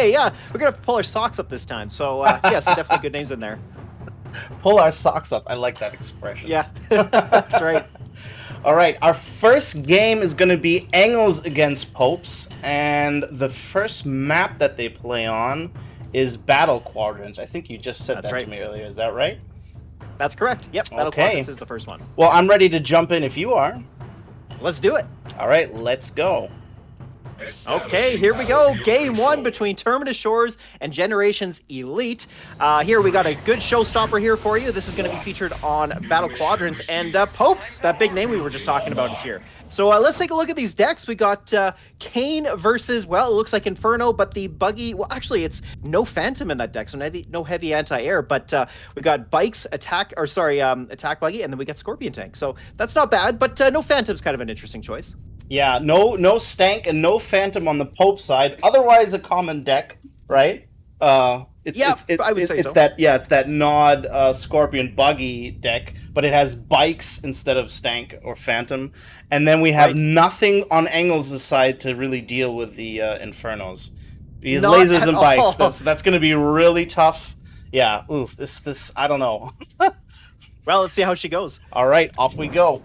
Hey, yeah, we're gonna have to pull our socks up this time. So yeah, so definitely good names in there. Pull our socks up. I like that expression. Yeah, that's right. All right, our first game is going to be Engels against Popes, and the first map that they play on is Battle Quadrants. I think you just said that right. to me earlier. Is that right? That's correct. Yep, Battle Quadrants is the first one. Well, I'm ready to jump in if you are. Let's do it. All right, let's go. Okay, here we go. Game 1 between Terminus Shores and Generations Elite. Here we got a good showstopper here for you. This is going to be featured on Battle Quadrants, and Popes, that big name we were just talking about, is here. So let's take a look at these decks. We got Kane versus, well, it looks like Inferno, but the buggy, well, actually, it's no Phantom in that deck, so no heavy anti-air, but we got Bikes, attack buggy, and then we got Scorpion Tank. So that's not bad, but no Phantom's kind of an interesting choice. Yeah, no Stank and no Phantom on the Pope side. Otherwise, a common deck, right? I would say so. It's that Nod Scorpion Buggy deck, but it has Bikes instead of Stank or Phantom. And then we have nothing on Engels' side to really deal with the Infernos. These lasers and Bikes, that's going to be really tough. Yeah, oof, this I don't know. Well, let's see how she goes. All right, off we go.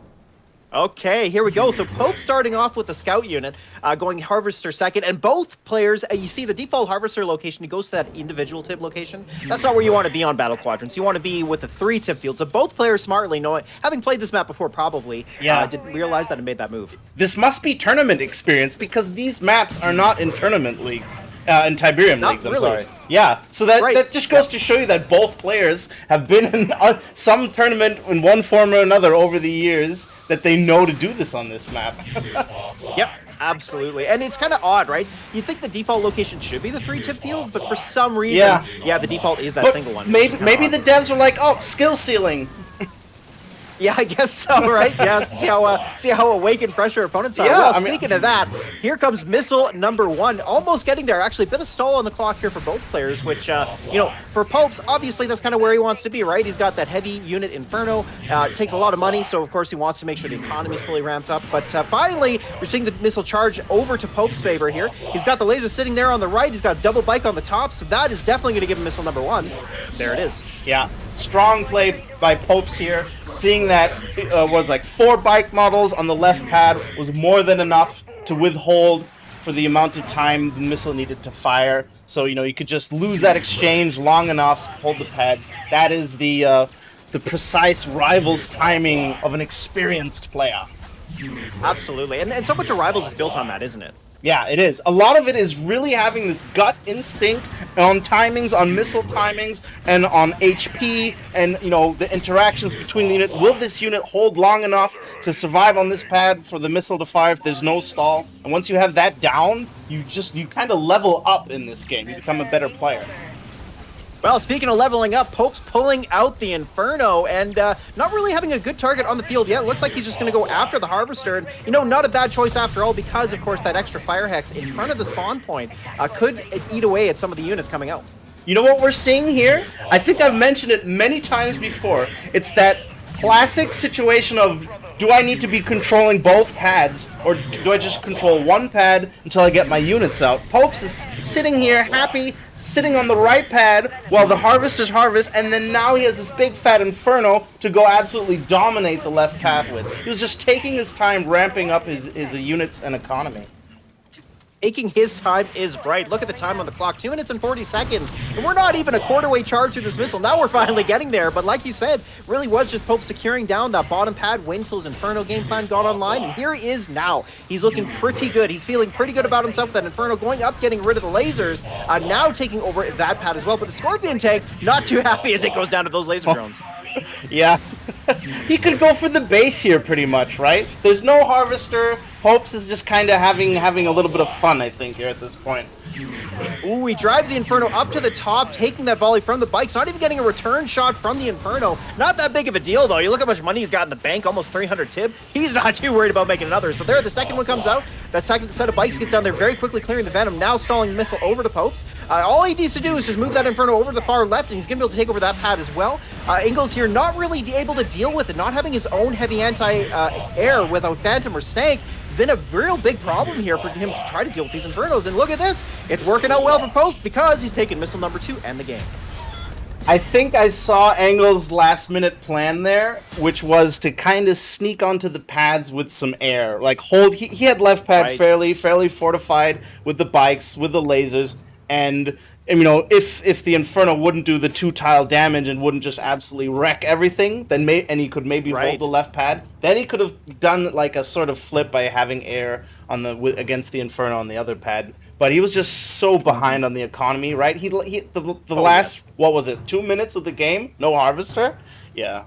Okay, here we go. So Pope starting off with the Scout unit, going Harvester second, and both players, you see the default Harvester location, he goes to that individual tip location. That's not where you want to be on Battle Quadrants. You want to be with the 3 tip field. So both players smartly, having played this map before probably, didn't realize that and made that move. This must be tournament experience because these maps are not in tournament leagues. In Tiberium leagues, I'm sorry. Yeah, so that just goes to show you that both players have been in some tournament in one form or another over the years that they know to do this on this map. Yep, absolutely. And it's kind of odd, right? You think the default location should be the 3 tip fields, but for some reason, the default is that single one. Maybe the devs are like, oh, skill ceiling. Yeah, I guess so, right? Yeah, see how awake and fresh our opponents are. Well, speaking of that, here comes missile number 1, almost getting there. Actually, a bit of stall on the clock here for both players, which, for Popes, obviously that's kind of where he wants to be, right? He's got that heavy unit Inferno. It takes a lot of money, so of course he wants to make sure the economy's fully ramped up. But finally, we're seeing the missile charge over to Pope's favor here. He's got the laser sitting there on the right. He's got a double bike on the top, so that is definitely going to give him missile number 1. There it is. Yeah. Strong play by Popes here. Seeing that was like 4 bike models on the left pad was more than enough to withhold for the amount of time the missile needed to fire. So, you could just lose that exchange long enough, hold the pads. That is the precise rivals timing of an experienced player. Absolutely. And so much of Rivals is built on that, isn't it? Yeah, it is. A lot of it is really having this gut instinct on timings, on missile timings, and on HP, and, the interactions between the unit. Will this unit hold long enough to survive on this pad for the missile to fire if there's no stall? And once you have that down, you kind of level up in this game. You become a better player. Well, speaking of leveling up, Pope's pulling out the Inferno and not really having a good target on the field yet. Looks like he's just going to go after the Harvester. And, not a bad choice after all because, of course, that extra Fire Hex in front of the spawn point could eat away at some of the units coming out. You know what we're seeing here? I think I've mentioned it many times before. It's that classic situation of, do I need to be controlling both pads, or do I just control one pad until I get my units out? Popes is sitting here happy, sitting on the right pad while the Harvesters harvest, and then now he has this big fat Inferno to go absolutely dominate the left pad with. He was just taking his time ramping up his units and economy. Taking his time is right. Look at the time on the clock, 2 minutes and 40 seconds. And we're not even a quarter way charge through this missile. Now we're finally getting there. But like you said, really was just Pope securing down that bottom pad. Wait until his Inferno game plan got online. And here he is now. He's looking pretty good. He's feeling pretty good about himself with that Inferno going up, getting rid of the lasers. Now taking over that pad as well. But the Scorpion tank, not too happy as it goes down to those laser drones. Yeah. He could go for the base here pretty much, right? There's no Harvester. Popes is just kind of having a little bit of fun, I think, here at this point. Ooh, he drives the Inferno up to the top, taking that volley from the bikes, not even getting a return shot from the Inferno. Not that big of a deal, though. You look how much money he's got in the bank, almost 300 tip. He's not too worried about making another. So there, the second one comes out. That second set of bikes gets down there very quickly, clearing the Venom, now stalling the missile over to Popes. All he needs to do is just move that Inferno over to the far left, and he's going to be able to take over that pad as well. Engels here not really able to deal with it, not having his own heavy anti-air without Phantom or Stank. been a real big problem here for him to try to deal with these Infernos. And look at this. It's working out well for Pope because he's taking missile number 2 and the game. I think I saw Engel's last-minute plan there, which was to kind of sneak onto the pads with some air. Like, he had left pad fairly fortified with the bikes, with the lasers, and you know, if the Inferno wouldn't do the 2-tile damage and wouldn't just absolutely wreck everything, then and he could maybe hold the left pad, then he could have done like a sort of flip by having air on the against the Inferno on the other pad. But he was just so behind on the economy, right? The last, what was it, 2 minutes of the game? No Harvester? Yeah.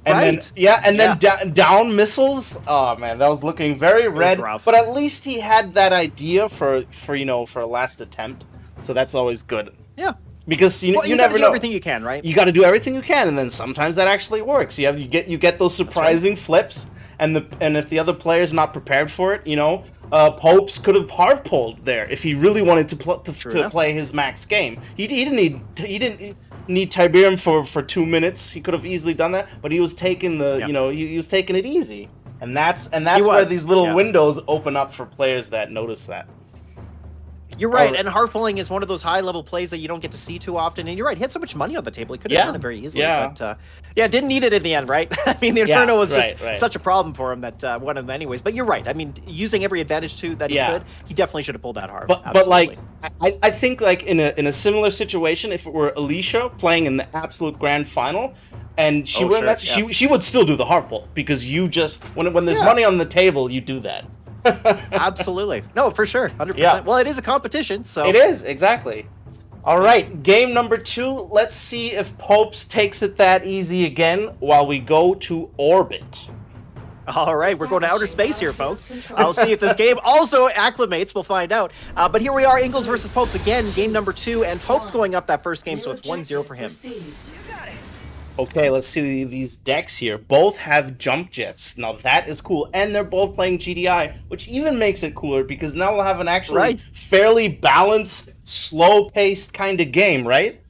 And then down missiles? Oh, man, that was looking very red. But at least he had that idea for a last attempt. So that's always good. Yeah. Because you never know. Everything you can, right? You got to do everything you can, and then sometimes that actually works. You get those surprising flips, and if the other player's not prepared for it, Popes could have hard pulled there if he really wanted to play his max game. He didn't need Tiberium for 2 minutes. He could have easily done that, but he was taking he was taking it easy, and that's where these little windows open up for players that notice that. You're right, and hard pulling is one of those high-level plays that you don't get to see too often, and you're right, he had so much money on the table, he could have done it very easily, but didn't need it in the end, right? I mean, the Inferno was just such a problem for him that won him anyways, but you're right, I mean, using every advantage that he could, he definitely should have pulled that hard. But like, I think like in a similar situation, if it were Alicia playing in the absolute grand final, and she she would still do the hard pull, because you just, when there's money on the table, you do that. Absolutely. No, for sure. 100%. Yeah. Well, it is a competition, so... It is, exactly. All right, game number 2. Let's see if Popes takes it that easy again while we go to orbit. All right, we're going to outer space here, folks. I'll see if this game also acclimates. We'll find out. But here we are, Ingles versus Popes again, game number 2, and Popes going up that first game, so it's 1-0 for him. Okay, let's see these decks here. Both have jump jets. Now that is cool. And they're both playing GDI, which even makes it cooler because now we'll have an actually fairly balanced, slow-paced kind of game, right?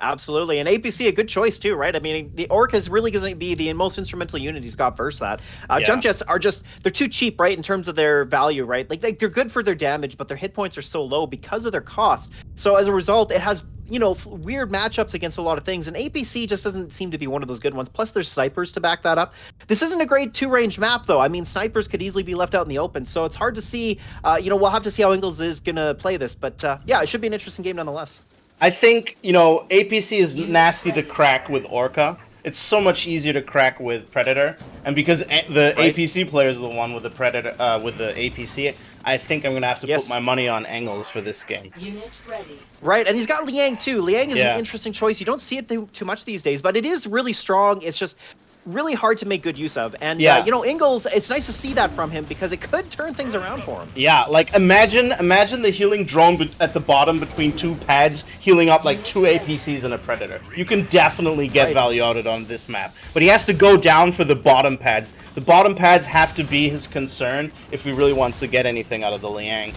Absolutely. And APC, a good choice too, right? I mean, the Orc is really going to be the most instrumental unit he's got versus that. Jump jets are just, they're too cheap, right, in terms of their value, right? Like they're good for their damage, but their hit points are so low because of their cost. So as a result, it has weird matchups against a lot of things, and APC just doesn't seem to be one of those good ones. Plus, there's snipers to back that up. This isn't a great 2-range map, though. I mean, snipers could easily be left out in the open, so it's hard to see. We'll have to see how Ingles is going to play this, but it should be an interesting game nonetheless. I think, APC is nasty to crack with Orca. It's so much easier to crack with Predator, and because the APC player is the one with the Predator, with the APC, I think I'm going to have to put my money on Engels for this game. Unit ready. Right, and he's got Liang too. Liang is an interesting choice. You don't see it too much these days, but it is really strong. It's just really hard to make good use of. And, Ingles, it's nice to see that from him because it could turn things around for him. Yeah, like imagine the healing drone at the bottom between 2 pads healing up like 2 APCs and a Predator. You can definitely get value out of it on this map. But he has to go down for the bottom pads. The bottom pads have to be his concern if he really wants to get anything out of the Liang.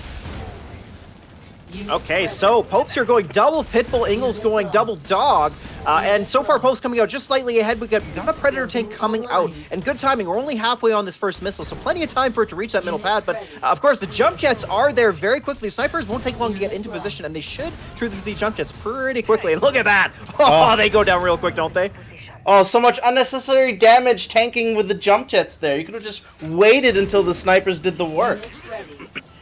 Okay, so Popes here going double Pitbull, Ingles going double Dog, and so far Popes coming out just slightly ahead. We got a Predator tank coming out, and good timing. We're only halfway on this first missile, so plenty of time for it to reach that middle pad, but of course the jump jets are there very quickly. Snipers won't take long to get into position, and they should true through the jump jets pretty quickly, and look at that! Oh, they go down real quick, don't they? Oh, so much unnecessary damage tanking with the jump jets there. You could have just waited until the snipers did the work.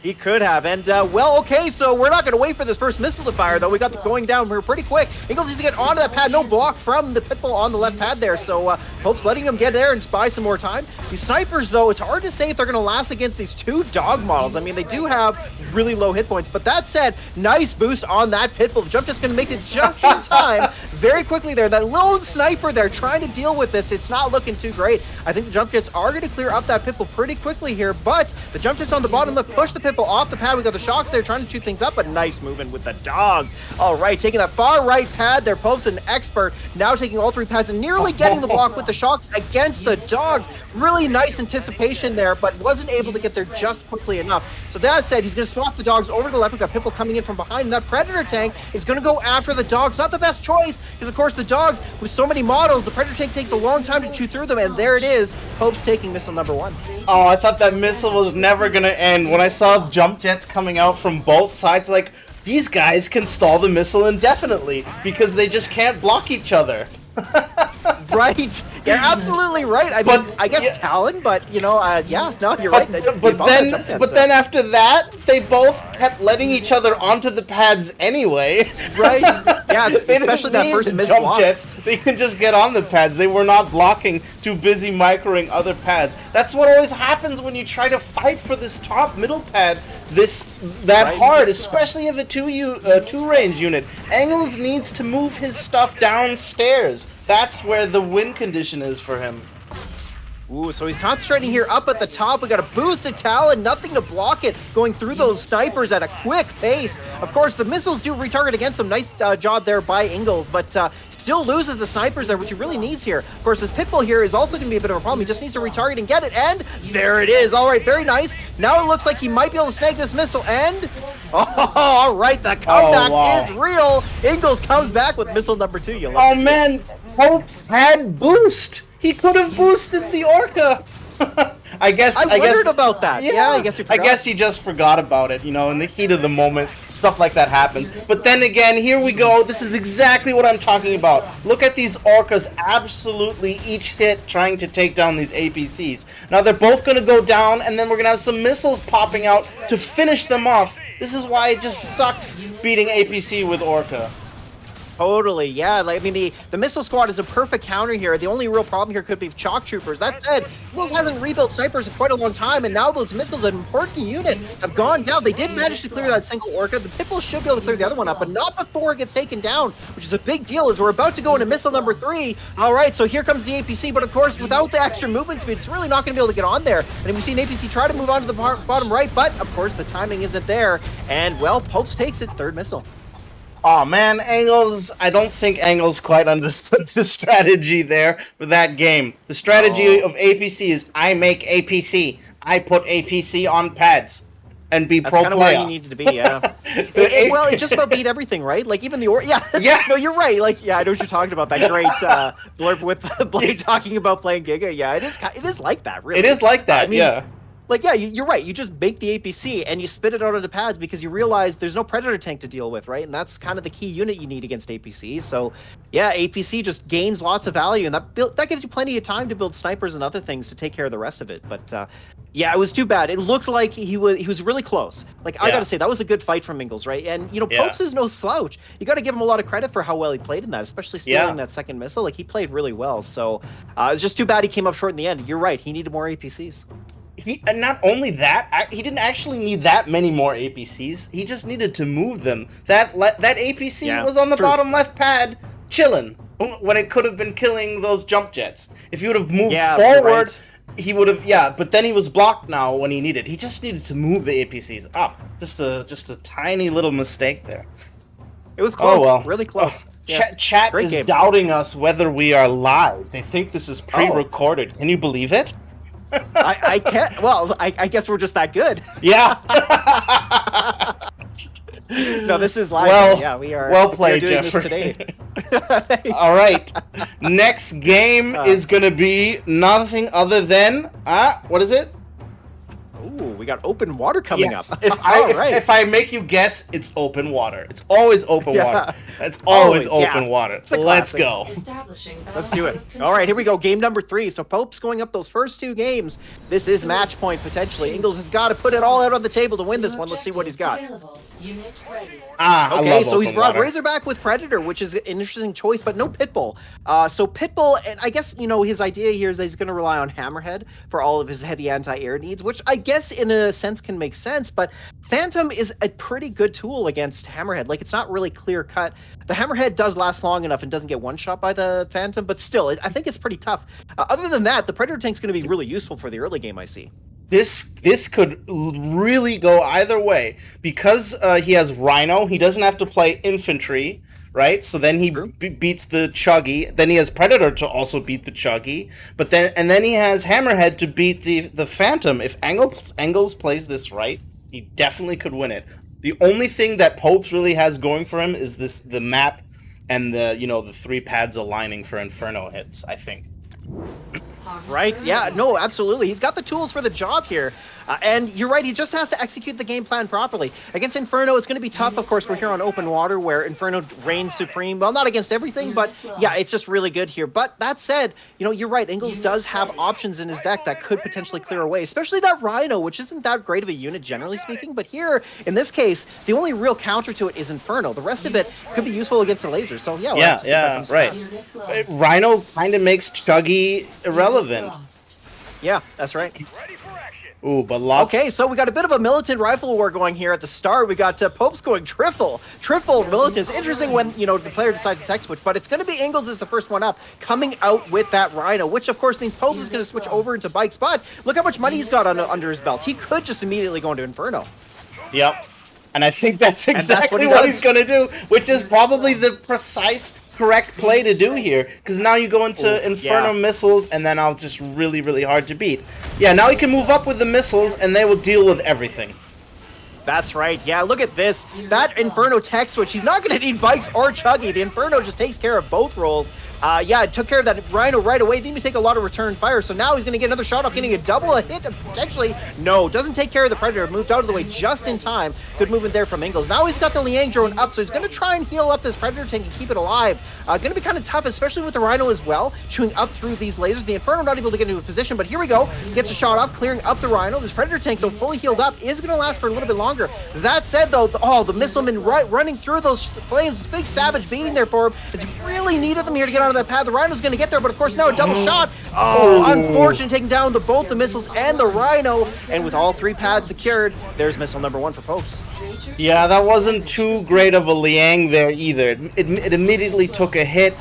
He could have, and okay, so we're not going to wait for this first missile to fire, though. We got the going down, we're pretty quick. Ingles needs to get onto that pad, no block from the Pitbull on the left pad there, so Pope's letting him get there and buy some more time. These snipers, though, it's hard to say if they're going to last against these 2 dog models. I mean, they do have really low hit points, but that said, nice boost on that Pitbull. The jump jet's going to make it just in time, very quickly there. That lone sniper there trying to deal with this, it's not looking too great. I think the jump jets are going to clear up that Pitbull pretty quickly here, but the jump jets on the bottom left push the Pitbull off the pad. We got the Shocks there trying to shoot things up, but nice movement with the Dogs. All right, taking that far right pad there. Pope's an expert, now taking all 3 pads and nearly getting the block with the Shocks against the Dogs. Really nice anticipation there, but wasn't able to get there just quickly enough. So that said, he's going to swap the dogs over to the left. We've got Pipple coming in from behind, and that Predator tank is going to go after the dogs. Not the best choice, because of course the dogs, with so many models, the Predator tank takes a long time to chew through them, and there it is. Pope's taking missile number 1. Oh, I thought that missile was never going to end. When I saw jump jets coming out from both sides, like, these guys can stall the missile indefinitely, because they just can't block each other. Right. You're absolutely right. I mean, I guess Talon, but you know, yeah, no, you're right. But then after that, they both kept letting each other onto the pads anyway. Right. Yeah, especially that first missed jump block. jets. They can just get on the pads. They were not blocking, too busy microing other pads. That's what always happens when you try to fight for this top middle pad that hard, especially if a two range unit. Angles needs to move his stuff downstairs. That's where the win condition is for him. Ooh, so he's concentrating here up at the top. We got a boosted Talon, nothing to block it, going through those snipers at a quick pace. Of course, the missiles do retarget against him. Nice job there by Ingles, but still loses the snipers there, which he really needs here. Of course, this Pitbull here is also going to be a bit of a problem. He just needs to retarget and get it, and there it is. All right, very nice. Now it looks like he might be able to snag this missile, and oh, all right, the comeback is real. Ingles comes back with missile number 2. Oh man, Hopes had boost. He could have boosted the Orca. I wondered about that. Yeah, I guess he forgot. I guess he just forgot about it. You know, in the heat of the moment, stuff like that happens. But then again, here we go. This is exactly what I'm talking about. Look at these Orcas absolutely each hit trying to take down these APCs. Now they're both going to go down, and then we're going to have some missiles popping out to finish them off. This is why it just sucks beating APC with Orca. Totally, yeah. Like, I mean, the missile squad is a perfect counter here. The only real problem here could be Chalk Troopers. That said, Wolves hasn't rebuilt snipers in quite a long time, and now those missiles, an important unit, have gone down. They did manage to clear that single Orca. The Pitbull should be able to clear the other one up, but not before it gets taken down, which is a big deal as we're about to go into missile number 3. All right, so here comes the APC, but of course, without the extra movement speed, it's really not going to be able to get on there. And we've seen APC try to move on to the bottom right, but of course, the timing isn't there. And, well, Popes takes it, 3rd missile. Oh man, Angles, I don't think Angles quite understood the strategy there for that game. The strategy of APC is I make APC. I put APC on pads and be pro player. That's kind of where you needed to be, yeah. Well, it just about beat everything, right? Like even the yeah. No, you're right. Like I know what you're talking about. That great blurb with Blade talking about playing Giga. Yeah, it is like that, really. It is like that, I mean, yeah. Like, yeah, you're right. You just make the APC and you spit it out of the pads because you realize there's no Predator tank to deal with, right? And that's kind of the key unit you need against APC. So, yeah, APC just gains lots of value, and that gives you plenty of time to build snipers and other things to take care of the rest of it. But, yeah, it was too bad. It looked like he was really close. Like, I got to say, that was a good fight from Ingles, right? And, you know, Popes is no slouch. You got to give him a lot of credit for how well he played in that, especially stealing that second missile. Like, he played really well. So, it's just too bad he came up short in the end. You're right. He needed more APCs. And not only that, he didn't actually need that many more APCs. He just needed to move them. That APC was on the bottom left pad, chilling, when it could have been killing those jump jets. If he would have moved forward, he would have. Yeah, but then he was blocked now when he needed. He just needed to move the APCs up. Just a tiny little mistake there. It was close. Oh, well. Really close. Chat is doubting us whether we are live. They think this is pre-recorded. Can you believe it? I can't. Well, I guess we're just that good. Yeah. No, this is live. Well, yeah, we are. Well played, doing Jeffrey. This today. All right. Next game is gonna be nothing other than what is it? Ooh, we got open water coming up. If I make you guess, it's open water. It's always open water. It's always open water. So let's go. Let's do it. All right, here we go. Game number 3. So Pope's going up those first 2 games. This is match point potentially. Ingles has got to put it all out on the table to win this one. Let's see what he's got. Okay, so he's brought Razorback with Predator, which is an interesting choice, but no Pitbull. So Pitbull, and I guess, you know, his idea here is that he's going to rely on Hammerhead for all of his heavy anti-air needs, which I guess in a sense can make sense, but Phantom is a pretty good tool against Hammerhead. Like, it's not really clear cut. The Hammerhead does last long enough and doesn't get one shot by the Phantom, but still, I think it's pretty tough. Other than that, the Predator tank's going to be really useful for the early game, I see. This could really go either way. Because he has Rhino, he doesn't have to play infantry, right? So then he beats the Chuggy. Then he has Predator to also beat the Chuggy. But then he has Hammerhead to beat the Phantom. If Engels plays this right, he definitely could win it. The only thing that Popes really has going for him is the map and the 3 pads aligning for Inferno hits, I think. Right? Yeah, no, absolutely. He's got the tools for the job here. And you're right, he just has to execute the game plan properly. Against Inferno, it's going to be tough. Of course, we're here on open water where Inferno reigns supreme. Well, not against everything, but yeah, it's just really good here. But that said, you're right. Engels does have options in his deck that could potentially clear away, especially that Rhino, which isn't that great of a unit, generally speaking. But here, in this case, the only real counter to it is Inferno. The rest of it could be useful against the laser. So yeah, right. Rhino kind of makes Chuggy irrelevant. Yeah, that's right. Ooh, but lots... Okay, so we got a bit of a militant rifle war going here at the start. We got Popes going triple militants. Interesting when, the player decides to tech switch, but it's going to be Engels as the first one up, coming out with that Rhino, which of course means Popes is going to switch over into bikes, but look how much money he's got under his belt. He could just immediately go into Inferno. Yep. And I think that's exactly what he's going to do, which is probably the precise correct play to do here, because now you go into Inferno missiles, and then I'll just really, really hard to beat. Yeah, now he can move up with the missiles, and they will deal with everything. That's right. Yeah, look at this. That Inferno tech switch, he's not going to need bikes or Chuggy. The Inferno just takes care of both roles. Yeah, it took care of that Rhino right away. Didn't even take a lot of return fire, so now he's going to get another shot off, getting a hit, potentially. No, doesn't take care of the Predator. Moved out of the way just in time. Good movement there from Engels. Now he's got the Liang drone up, so he's going to try and heal up this Predator tank and keep it alive. Going to be kind of tough, especially with the Rhino as well, chewing up through these lasers. The Inferno not able to get into a position, but here we go. Gets a shot off, clearing up the Rhino. This Predator tank, though fully healed up, is going to last for a little bit longer. That said, though, the Missileman running through those flames. This big Savage beating there for him, as he really needed them here to get onto that path. The Rhino's going to get there, but of course now a double shot. Oh, unfortunate, taking down both the missiles and the Rhino. And with all 3 pads secured, there's missile number 1 for Popes. Yeah, that wasn't too great of a Liang there either. It immediately took a hit.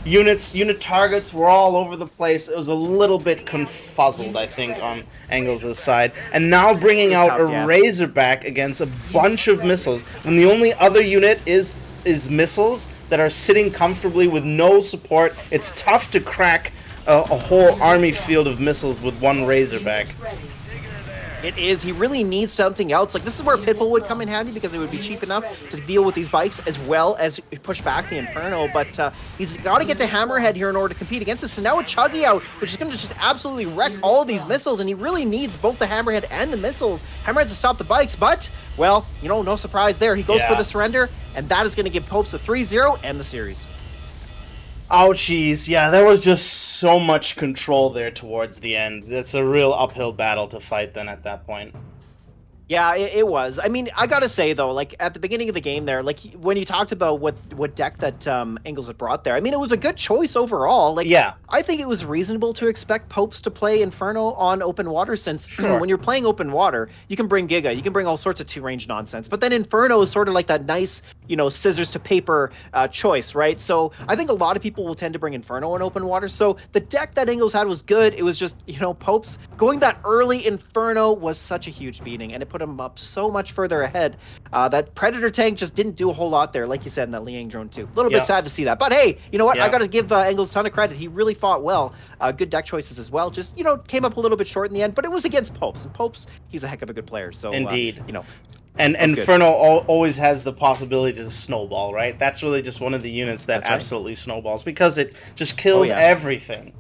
Unit targets were all over the place. It was a little bit confuzzled, I think, on Engels' side. And now bringing out a Razorback against a bunch of missiles, when the only other unit is missiles that are sitting comfortably with no support. It's tough to crack a whole army field of missiles with one Razorback. It is. He really needs something else. Like, this is where Pitbull would come in handy, because it would be cheap enough to deal with these bikes as well as push back the Inferno. But he's got to get to Hammerhead here in order to compete against this. So now with Chuggy out, which is going to just absolutely wreck all these missiles, and he really needs both the Hammerhead and the missiles. Hammerhead's to stop the bikes, but, well, no surprise there. He goes for the surrender, and that is going to give Popes a 3-0 and the series. Ouchies. Yeah, there was just so much control there towards the end. It's a real uphill battle to fight then at that point. Yeah, it was. I mean, I gotta say though, like at the beginning of the game there, like when you talked about what deck that Engels had brought there, I mean, it was a good choice overall. Like, yeah, I think it was reasonable to expect Popes to play Inferno on open water, since when you're playing open water, you can bring Giga, you can bring all sorts of 2-range nonsense, but then Inferno is sort of like that nice, scissors to paper choice, right? So I think a lot of people will tend to bring Inferno on open water. So the deck that Engels had was good. It was just, Popes going that early Inferno was such a huge beating, and it put him up so much further ahead. That Predator tank just didn't do a whole lot there, like you said, in that Liang drone too. A little bit sad to see that, but hey, you know what? I got to give Engels a ton of credit. He really fought well. Good deck choices as well. Just came up a little bit short in the end, but it was against Popes, and Popes, he's a heck of a good player. So indeed, And Inferno always has the possibility to snowball, right? That's really just one of the units that absolutely snowballs, because it just kills everything.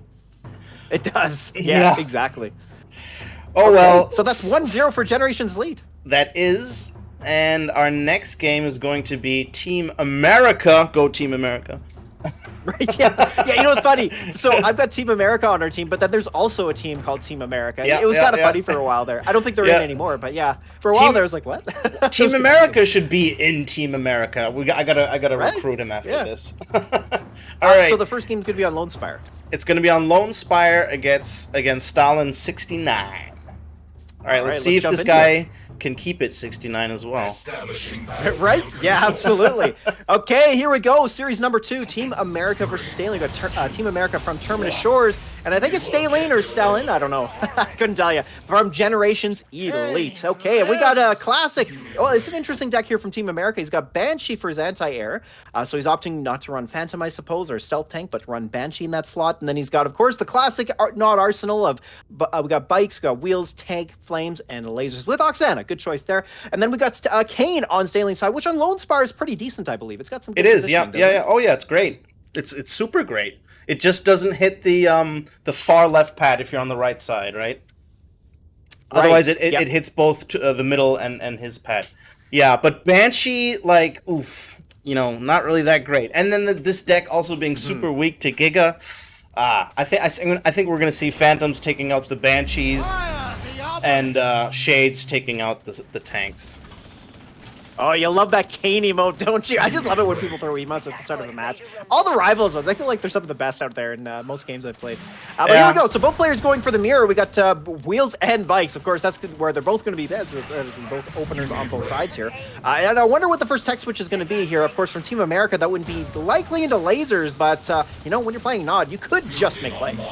It does. Yeah, exactly. Oh, okay. Well. So that's 1-0 for Generations lead. That is. And our next game is going to be Team America. Go Team America. Right, yeah. Yeah, what's funny? So I've got Team America on our team, but then there's also a team called Team America. It was kind of funny for a while there. I don't think they're in anymore, but yeah. For a while there, I was like, what? Team America should be in Team America. I gotta recruit him after this. All right. So the first game could be on Lone Spire. It's going to be on Lone Spire against Stalin 69. All right, let's see if this guy can keep it 69 as well. Right? Yeah, absolutely. Okay, here we go. Series number 2, Team America versus Stalin. We got Team America from Terminus Shores And I think it's Stalin or Stalin, I don't know. I couldn't tell you. From Generations Elite. Okay, and we got a classic. Oh, it's an interesting deck here from Team America. He's got Banshee for his anti-air. So he's opting not to run Phantom, I suppose, or Stealth Tank, but run Banshee in that slot. And then he's got, of course, the classic not arsenal of, we got bikes, we got wheels, tank, flames, and lasers with Oxana. Good choice there. And then we got Kane on Stalin's side, which on Lone Spar is pretty decent, I believe. It's got some good positioning, yeah. Oh, yeah, it's great. It's super great. It just doesn't hit the far left pad if you're on the right side, right? Otherwise, it hits both the middle and his pad. Yeah, but Banshee, like, oof, you know, not really that great. And then this deck also being super weak to Giga. I think we're gonna see Phantoms taking out the Banshees and Shades taking out the tanks. Oh, you love that Kane emote, don't you? I just love it when people throw emotes at the start of a match. All the rivals ones, I feel like they're some of the best out there in most games I've played. But here we go. So both players going for the mirror. We got wheels and bikes. Of course, that's where they're both going to be. That's both openers on both sides here. And I wonder what the first tech switch is going to be here. Of course, from Team America, that wouldn't be likely into lasers. But, you know, when you're playing Nod, you could just make bikes.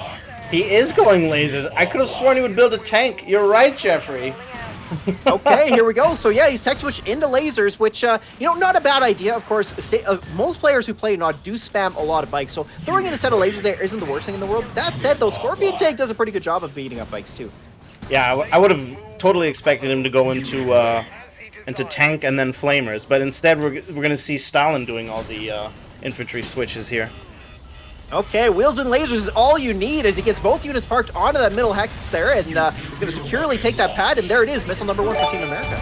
He is going lasers. I could have sworn he would build a tank. You're right, Jeffrey. Okay, here we go. So yeah, he's tech switched into lasers, which, you know, not a bad idea. Of course, most players who play Nod do spam a lot of bikes, so throwing in a set of lasers there isn't the worst thing in the world. That said, though, Scorpion Tank does a pretty good job of beating up bikes, too. Yeah, I would have totally expected him to go into tank and then flamers, but instead we're going to see Stalin doing all the infantry switches here. Okay, wheels and lasers is all you need as he gets both units parked onto that middle hex there, and he's going to securely take that pad, and there it is, missile number 1 for Team America.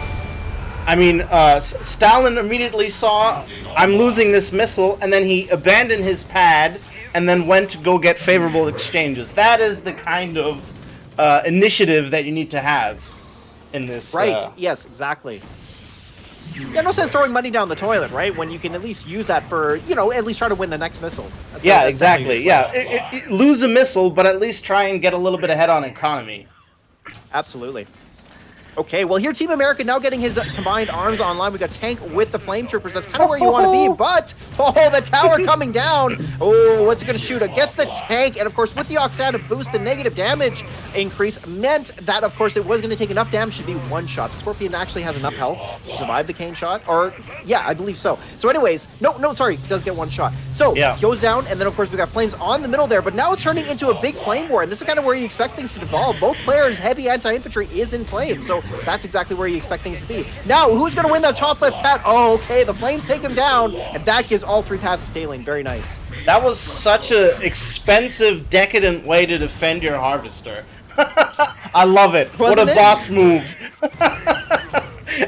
I mean, Stalin immediately saw, I'm losing this missile, and then he abandoned his pad, and then went to go get favorable exchanges. That is the kind of initiative that you need to have in this. Right, yes, exactly. Yeah, no sense throwing money down the toilet, right? When you can at least use that for, you know, at least try to win the next missile. Yeah, exactly. Yeah, lose a missile, but at least try and get a little bit ahead on economy. Absolutely. Okay, well here Team America now getting his combined arms online. We got tank with the flame troopers. That's kind of where you want to be, but the tower coming down. Oh, what's it going to shoot? It gets the tank, and of course with the Oxana boost, the negative damage increase meant that of course it was going to take enough damage to be one shot. The Scorpion actually has enough health to survive the Kane shot, or yeah, I believe so. So anyways, sorry, it does get one shot. So yeah, goes down, and then of course we got flames on the middle there, but now it's turning into a big flame war, and this is kind of where you expect things to devolve. Both players' heavy anti-infantry is in flame, so that's exactly where you expect things to be. Now, who's going to win that top left pad? Oh, okay, the flames take him down, and that gives all 3 pads to Stalin. Very nice. That was such an expensive, decadent way to defend your harvester. I love it. What a boss move.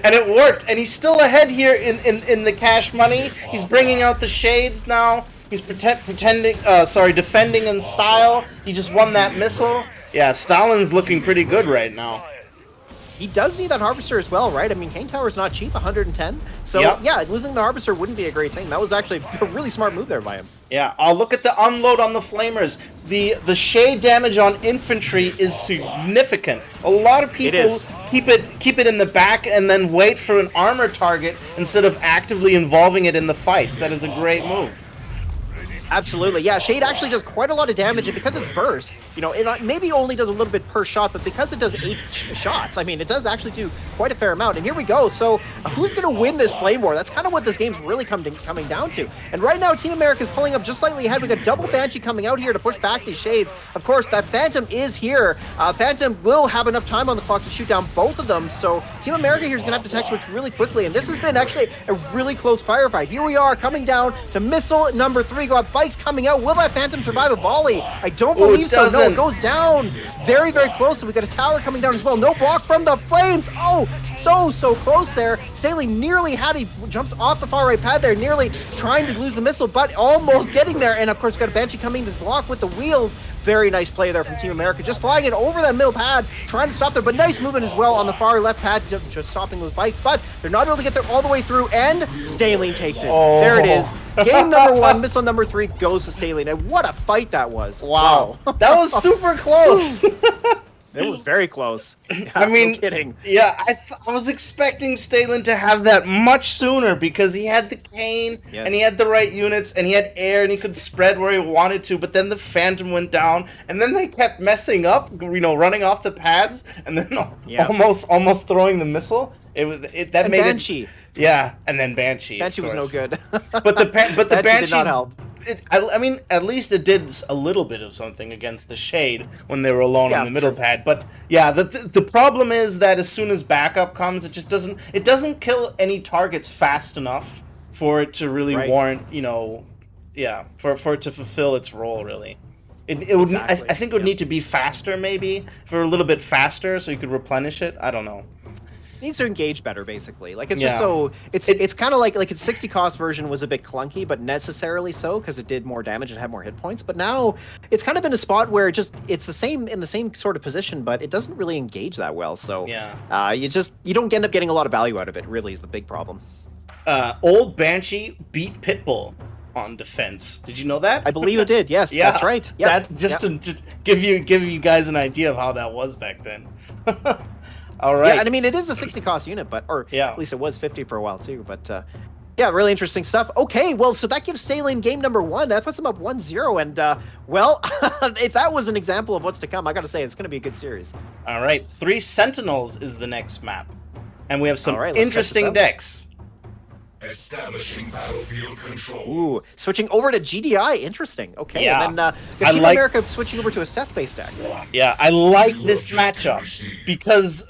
And it worked, and he's still ahead here in the cash money. He's bringing out the shades now. He's defending in style. He just won that missile. Yeah, Stalin's looking pretty good right now. He does need that Harvester as well, right? I mean, Kane Tower's not cheap, 110. So, yeah, losing the Harvester wouldn't be a great thing. That was actually a really smart move there by him. Yeah, look at the unload on the Flamers. The shade damage on infantry is significant. A lot of people keep it in the back and then wait for an armor target instead of actively involving it in the fights. That is a great move. Absolutely, yeah. Shade actually does quite a lot of damage, and because it's burst, you know, it maybe only does a little bit per shot, but because it does 8 shots, I mean, it does actually do quite a fair amount. And here we go. So, who's going to win this flame war? That's kind of what this game's really coming down to. And right now, Team America is pulling up just slightly ahead. We got double Banshee coming out here to push back these shades. Of course, that Phantom is here. Phantom will have enough time on the clock to shoot down both of them. So, Team America here is going to have to tech switch really quickly. And this has been actually a really close firefight. Here we are coming down to missile number 3. Got bikes coming out. Will that Phantom survive a volley? I don't believe so. No, it goes down very, very close. So we got a tower coming down as well. No block from the flames. Oh, so close there. Stalin nearly had he jumped off the far right pad there, nearly trying to lose the missile, but almost getting there. And of course, we got a Banshee coming to block with the wheels. Very nice play there from Team America, just flying it over that middle pad, trying to stop there, but nice movement as well on the far left pad, just stopping those bikes, but they're not able to get there all the way through, and Stalin takes it. There it is. Game number 1, missile number 3 goes to Stalin, and what a fight that was. Wow. That was super close. It was very close. Yeah, I mean, no kidding. yeah, I was expecting Stalin to have that much sooner because he had the cane Yes. and he had the right units and he had air and he could spread where he wanted to. But then the Phantom went down and then they kept messing up, running off the pads and then Yeah. almost throwing the missile. That And made Banshee. it. Yeah, and then Banshee. Banshee of was no course. good. But the Banshee did not help. I mean, at least it did a little bit of something against the Shade when they were alone Yeah, on the middle sure. pad. But yeah, the problem is that as soon as backup comes, it just doesn't kill any targets fast enough for it to really Right. warrant, for it to fulfill its role really. It would Exactly, I think it would yeah. need to be faster maybe for a little bit faster so you could replenish it. I don't know. Needs to engage better, basically. Like it's Yeah. just so it's kind of like its 60 cost version was a bit clunky, but necessarily so because it did more damage and had more hit points. But now it's kind of in a spot where it's the same in the same sort of position, but it doesn't really engage that well. So Yeah. you don't end up getting a lot of value out of it. Really, is the big problem. Old Banshee beat Pitbull on defense. Did you know that? I believe it did. Yes, Yeah, that's right. Yeah, That just to give you guys an idea of how that was back then. All right. Yeah, and I mean it is a 60 cost unit, but Yeah. at least it was 50 for a while too. But yeah, really interesting stuff. Okay, well, so that gives Stalin game number 1. That puts him up 1-0, and well, if that was an example of what's to come, I got to say it's going to be a good series. All right. 3 Sentinels is the next map, and we have some All right, let's check this interesting out. decks. Establishing battlefield control. Ooh, switching over to GDI, interesting. Okay, Yeah. and then the I Team like- America switching over to a Seth-based deck. Yeah, I like this matchup because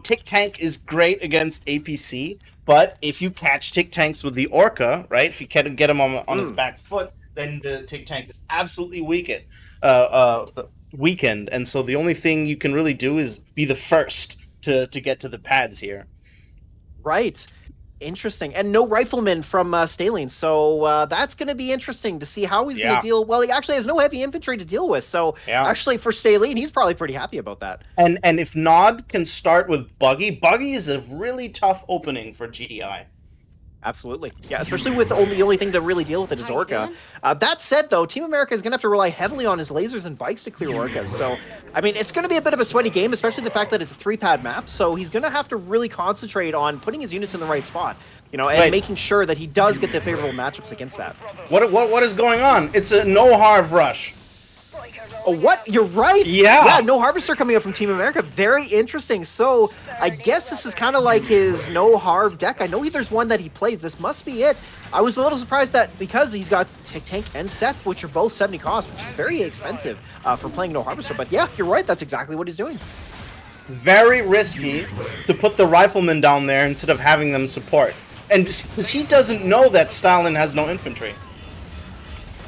Tick Tank is great against APC, but if you catch Tick Tanks with the Orca, right? If you can get him on his back foot, then the Tick Tank is absolutely weakened, and so the only thing you can really do is be the first to get to the pads here. Right. Interesting. And no rifleman from Stalin, so that's going to be interesting to see how he's going Yeah. to deal. Well, he actually has no heavy infantry to deal with, so Yeah. actually for Stalin, he's probably pretty happy about that. And if Nod can start with Buggy is a really tough opening for GDI. Absolutely. Yeah, especially with the only thing to really deal with it is Orca. That said, though, Team America is going to have to rely heavily on his lasers and bikes to clear Orcas. So, I mean, it's going to be a bit of a sweaty game, especially the fact that it's a 3-pad map. So he's going to have to really concentrate on putting his units in the right spot, and Right. making sure that he does get the favorable matchups against that. What is going on? It's a no Harv rush. Oh, what? You're right. Yeah. Yeah, no Harvester coming up from Team America. Very interesting. So I guess this is kind of like his no Harv deck. I know there's one that he plays. This must be it. I was a little surprised that because he's got Tick Tank and Seth, which are both 70 cost, which is very expensive for playing no Harvester. But yeah, you're right. That's exactly what he's doing. Very risky to put the riflemen down there instead of having them support. And because he doesn't know that Stalin has no infantry.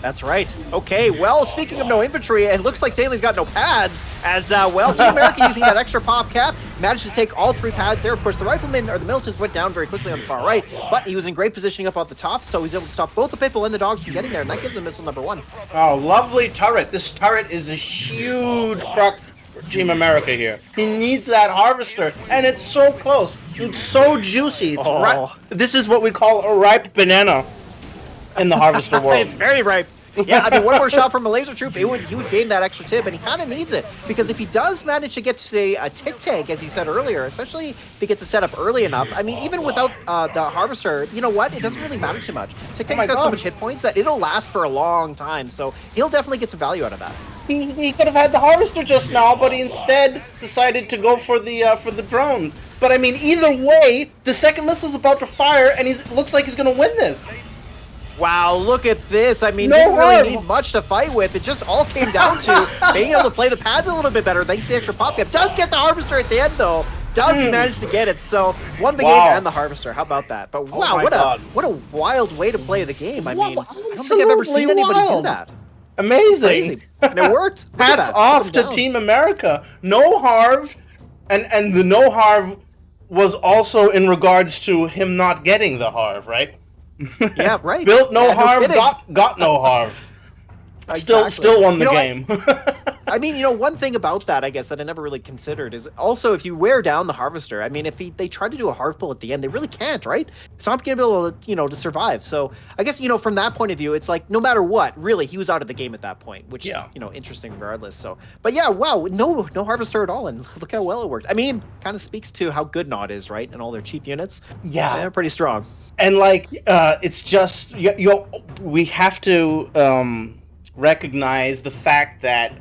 That's right. Okay, well, speaking of no infantry, it looks like Stalin's got no pads, as, well, Team America using that extra pop cap managed to take all 3 pads there. Of course, the riflemen, or the militants, went down very quickly on the far right, but he was in great positioning up at the top, so he's able to stop both the Pitbull and the dogs from getting there, and that gives him missile number 1. Oh, lovely turret. This turret is a huge crux for Team America here. He needs that harvester, and it's so close. It's so juicy. It's Oh. This is what we call a ripe banana in the harvester world. It's very ripe. Yeah, I mean, one more shot from a laser troop, he would gain that extra tip, and he kind of needs it, because if he does manage to get to, say, a Tick Tank, as you said earlier, especially if he gets it set up early enough, I mean, even without the Harvester, you know what? It doesn't really matter too much. Tick Tank's got so much hit points that it'll last for a long time, so he'll definitely get some value out of that. He could have had the harvester just now, but he instead decided to go for the drones. But I mean, either way, the second missile's about to fire, and looks like he's gonna win this. Wow, look at this. I mean, No didn't harm. really need much to fight with. It just all came down to being able to play the pads a little bit better thanks to the extra pop cap. Does get the Harvester at the end, though. Does manage to get it, so won the game and the Harvester. How about that? But wow, my what God. a wild way to play the game. I mean, I don't think I've Absolutely ever seen anybody do wild. that. Amazing. Crazy. And it worked. Look at Hats that. off Put to him down. Team America. No Harv, and the no Harv was also in regards to him not getting the Harv, right? Yeah, right. Built no Yeah, Harv, kidding. got no Harv. Exactly. Still won the You know game. I mean, one thing about that, I guess, that I never really considered is also if you wear down the Harvester, I mean, if they try to do a hard pull at the end, they really can't, right? It's not going to be able to, to survive. So I guess, from that point of view, it's like no matter what, really, he was out of the game at that point, which is, interesting regardless. So, but yeah, wow, no Harvester at all. And look how well it worked. I mean, kind of speaks to how good Nod is, right? And all their cheap units. Yeah, pretty strong. And like, it's just, we have to recognize the fact that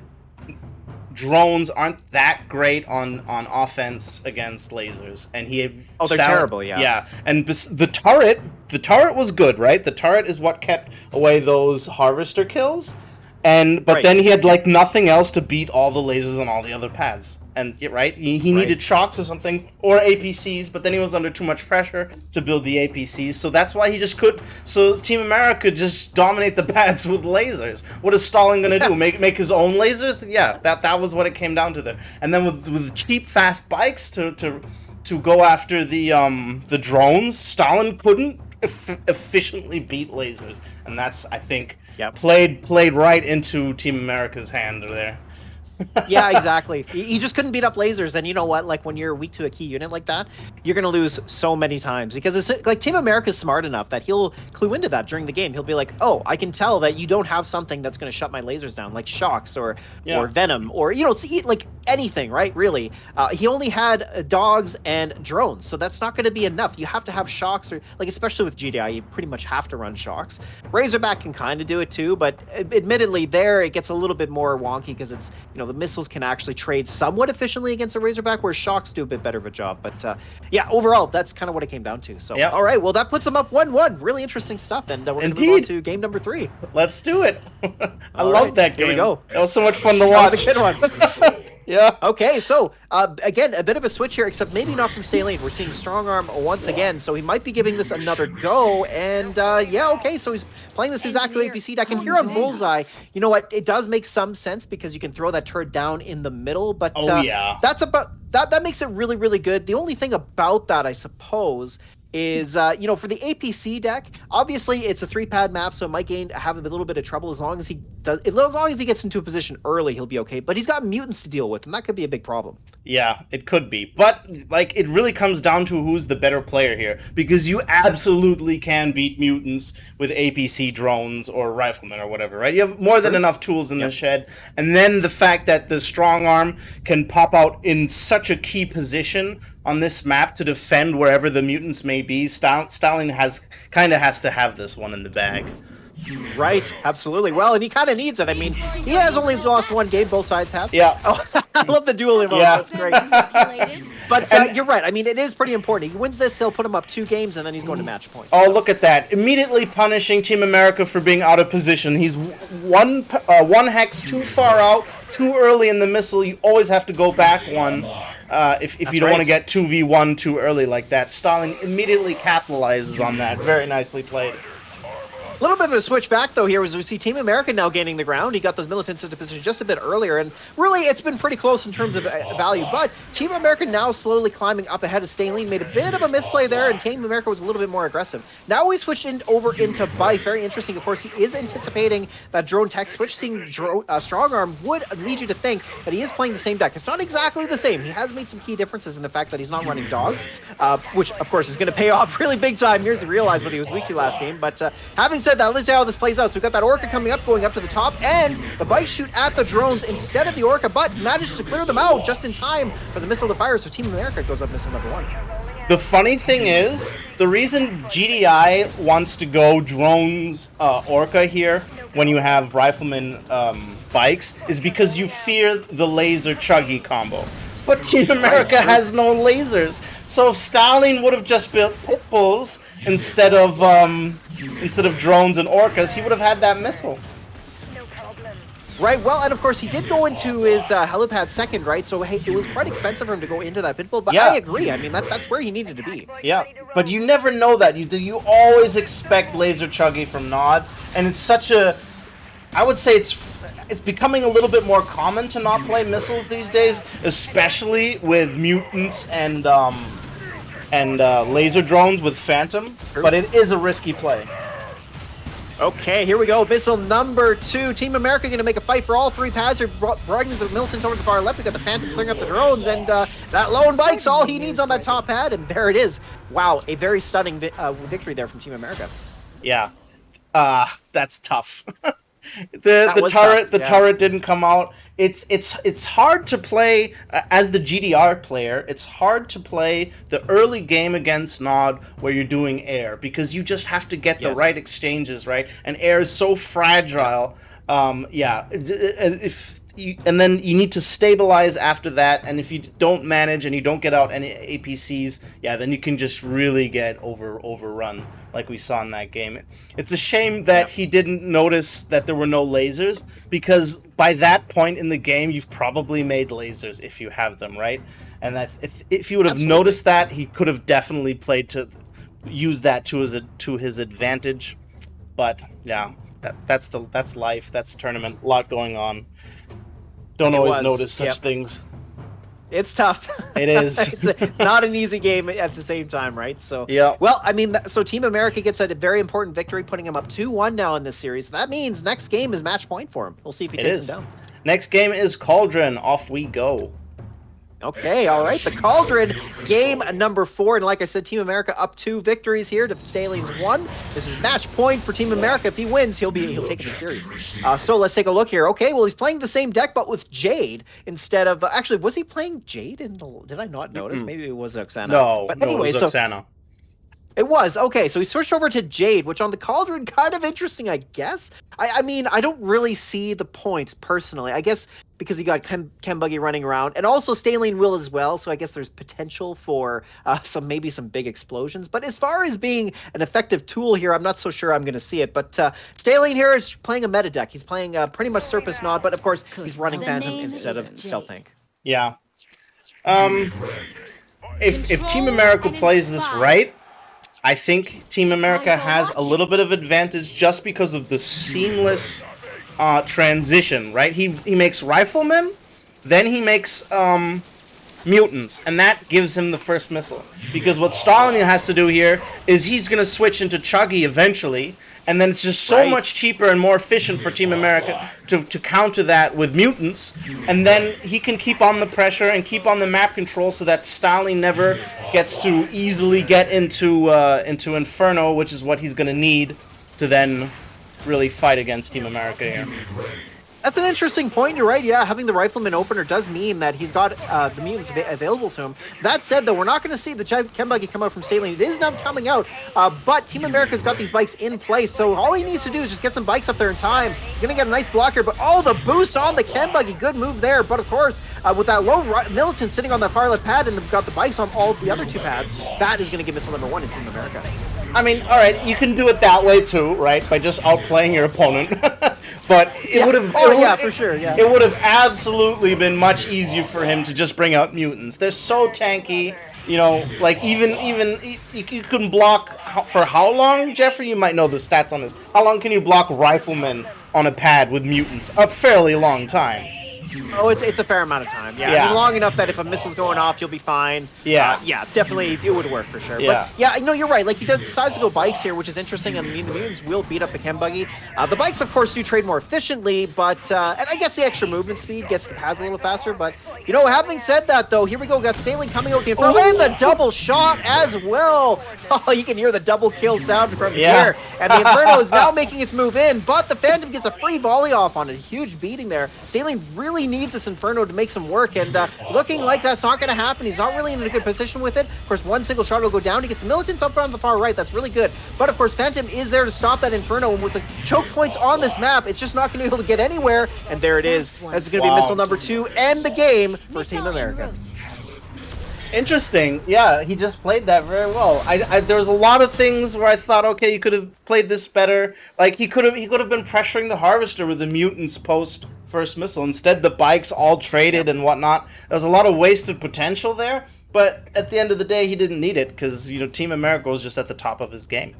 drones aren't that great on offense against lasers, and they're terrible. Yeah, and the turret was good, right? The turret is what kept away those Harvester kills, but then he had like nothing else to beat all the lasers on all the other pads. And he needed shocks or something, or APCs, but then he was under too much pressure to build the APCs, so that's why he just could. So Team America just dominate the pads with lasers. What is Stalin gonna do? Make his own lasers? Yeah, that was what it came down to there. And then with cheap, fast bikes to go after the drones, Stalin couldn't efficiently beat lasers, and that's, I think, played right into Team America's hand there. Yeah, exactly. He just couldn't beat up lasers, and you know what? Like, when you're weak to a key unit like that, you're gonna lose so many times because it's like Team America's smart enough that he'll clue into that during the game. He'll be like, "Oh, I can tell that you don't have something that's gonna shut my lasers down, like shocks or venom or like anything, right? Really, he only had dogs and drones, so that's not gonna be enough. You have to have shocks, or like especially with GDI, you pretty much have to run shocks. Razorback can kind of do it too, but admittedly, there it gets a little bit more wonky because it's the missiles can actually trade somewhat efficiently against a Razorback, where shocks do a bit better of a job. But yeah, overall, that's kind of what it came down to. So, all right, well, that puts them up 1-1. Really interesting stuff, and we're going to move on to game number 3. Let's do it. I love that game. Here we go. It was so much fun to watch. That was a good one. Yeah. Okay, so again, a bit of a switch here, except maybe not from Stalin. We're seeing Strong Arm once again, so he might be giving this another go. And yeah, okay, so he's playing the Suzaku APC deck. And here on Bullseye, you know what? It does make some sense because you can throw that turret down in the middle. But that's about that makes it really, really good. The only thing about that, I suppose, is for the APC deck, obviously it's a 3-pad map, so it might have a little bit of trouble. As long as he gets into a position early, he'll be okay. But he's got mutants to deal with, and that could be a big problem. Yeah, it could be. But like, it really comes down to who's the better player here, because you absolutely can beat mutants with APC drones or riflemen or whatever, right? You have more than enough tools in the shed, and then the fact that the strong arm can pop out in such a key position on this map to defend wherever the mutants may be. Stalin has to have this one in the bag. Right, absolutely. Well, and he kind of needs it. I mean, he has only lost one game, both sides have. Yeah. Oh, I love the dual emotes. Yeah. That's great. But you're right. I mean, it is pretty important. He wins this, he'll put him up 2 games, and then he's going to match point. Oh, look at that. Immediately punishing Team America for being out of position. He's one hex too far out, too early in the missile. You always have to go back one. If you don't want to get 2v1 too early like that. Stalin immediately capitalizes on that. Very nicely played. A little bit of a switch back, though, here, as we see Team America now gaining the ground. He got those militants into position just a bit earlier, and really, it's been pretty close in terms of value. But Team America now slowly climbing up ahead of Stalin, made a bit of a misplay there, and Team America was a little bit more aggressive. Now we switched over into bikes. Very interesting, of course. He is anticipating that drone tech switch. Seeing Strong Arm would lead you to think that he is playing the same deck. It's not exactly the same. He has made some key differences in the fact that he's not running dogs, which, of course, is going to pay off really big time. Here's to realize what he was weak to last game. But having said that, let's see how this plays out. So we've got that Orca coming up, going up to the top, and the bikes shoot at the drones instead of the Orca, but manages to clear them out just in time for the missile to fire. So Team America goes up missile number 1. The funny thing is, the reason GDI wants to go drones Orca here when you have rifleman bikes is because you fear the laser chuggy combo. But Team America has no lasers. So if Stalin would have just built pit bulls instead of drones and orcas, he would have had that missile. Right, well, and of course he did go into his helipad second, right? So hey, it was quite expensive for him to go into that pit bull, but I agree. I mean, that's where he needed to be. Yeah, but you never know that. You always expect laser chuggy from Nod, and it's such a... I would say it's becoming a little bit more common to not play missiles these days, especially with mutants and laser drones with Phantom, but it is a risky play. Okay, here we go. Missile number 2. Team America going to make a fight for all 3 pads. They're bringing the militants over to the far left. We got the Phantom clearing up the drones, and that lone bike's all he needs on that top pad, and there it is. Wow, a very stunning victory there from Team America. Yeah, that's tough. the turret didn't come out. It's hard to play as the GDR player. It's hard to play the early game against Nod where you're doing air because you just have to get the right exchanges right, and air is so fragile. And then you need to stabilize after that, and if you don't manage and you don't get out any APCs, then you can just really get overrun like we saw in that game. It's a shame that he didn't notice that there were no lasers, because by that point in the game, you've probably made lasers if you have them, right? And that if you would have noticed that, he could have definitely played to use that to his advantage. But yeah, that's life. That's tournament. A lot going on. Don't always notice such things. It's tough. It is. It's not an easy game at the same time, right? So, well, I mean, so Team America gets a very important victory, putting him up 2-1 now in this series. That means next game is match point for him. We'll see if he takes him down. Next game is Cauldron. Off we go. Okay, all right. The Cauldron, game number 4. And like I said, Team America up 2 victories here to Stalin's 1. This is match point for Team America. If he wins, he'll take the series. So let's take a look here. Okay, well, he's playing the same deck, but with Jade instead of... actually, was he playing Jade? Did I not notice? Maybe it was Oxana. No, but anyway, it was Oxana. It was. Okay, so he switched over to Jade, which on the Cauldron, kind of interesting, I guess. I mean, I don't really see the point, personally. I guess because you got Kembuggy running around, and also Stalin will as well, so I guess there's potential for maybe some big explosions. But as far as being an effective tool here, I'm not so sure I'm going to see it. But Stalin here is playing a meta deck. He's playing pretty much Surface Nod, but of course, he's running Phantom instead of Stealth Tank. Yeah. If Team America plays this right, I think Team America has a little bit of advantage just because of the seamless transition, right? He makes Riflemen, then he makes Mutants, and that gives him the first missile. Because what Stalin has to do here is he's going to switch into Chuggy eventually, and then it's just so much cheaper and more efficient for Team America to counter that with Mutants, and then he can keep on the pressure and keep on the map control so that Stalin never gets to easily get into Inferno, which is what he's going to need to then really fight against Team America here. That's an interesting point. You're right. Yeah, having the Rifleman opener does mean that he's got the mutants available to him. That said, though, we're not going to see the Kembuggy come out from Stalin. It is not coming out, but Team America's got these bikes in place, so all he needs to do is just get some bikes up there in time. He's going to get a nice block here, but the boost on the Kembuggy. Good move there, but of course, with that low militant sitting on that far left pad and they've got the bikes on all the other 2 pads, that is going to give missile number 1 in Team America. I mean, all right, you can do it that way too, right? By just outplaying your opponent. But it would have... for sure, yeah. It would have absolutely been much easier for him to just bring out Mutants. They're so tanky, you know, like even you can block for how long, Jeffrey? You might know the stats on this. How long can you block Riflemen on a pad with Mutants? A fairly long time. Oh, it's a fair amount of time. Yeah. I mean, long enough that if a missile's going off, you'll be fine. Yeah. Definitely, it would work for sure. Yeah. But yeah, no, you're right. Like, he decides to go bikes here, which is interesting. I mean, the mutants will beat up the Kembuggy. The bikes, of course, do trade more efficiently, but and I guess the extra movement speed gets the pads a little faster. But you know, having said that, though, here we go. Got Stalin coming out with the Inferno and the double shot as well. Oh, you can hear the double kill sound from here. And the Inferno is now making its move in, but the Phantom gets a free volley off on it. Huge beating there. Stalin really needs this Inferno to make some work, and looking like that's not going to happen. He's not really in a good position with it. Of course, one single shot will go down. He gets the militants up on the far right. That's really good. But of course, Phantom is there to stop that Inferno, and with the choke points on this map, it's just not going to be able to get anywhere. And there it is. That's going to be missile number 2 and the game for Team America. Interesting. Yeah, he just played that very well. There was a lot of things where I thought, okay, you could have played this better. Like he could have been pressuring the Harvester with the Mutants post first missile. Instead, the bikes all traded and whatnot. There's a lot of wasted potential there. But at the end of the day, he didn't need it because, you know, Team America was just at the top of his game.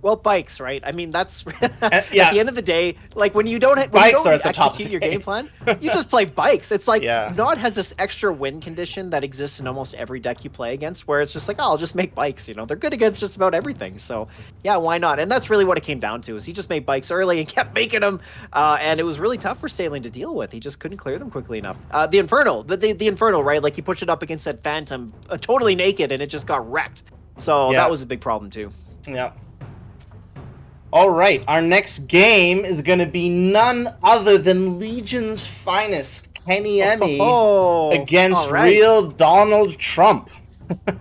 Well, bikes, right? I mean, that's at yeah. the end of the day, like when you don't Bikes are at the top of execute the your game. game plan, you just play bikes. It's like Yeah. Nod has this extra win condition that exists in almost every deck you play against, where it's just like, oh, I'll just make bikes. You know, they're good against just about everything. So yeah, why not? And that's really what it came down to. Is he just made bikes early and kept making them, and it was really tough for Stalin to deal with. He just couldn't clear them quickly enough. The Infernal, the Infernal, right? Like he pushed it up against that Phantom, totally naked, and it just got wrecked. So Yeah. that was a big problem too. Yeah. All right, our next game is going to be none other than Legion's finest, Kenny Emmy, against all right. real Donald Trump.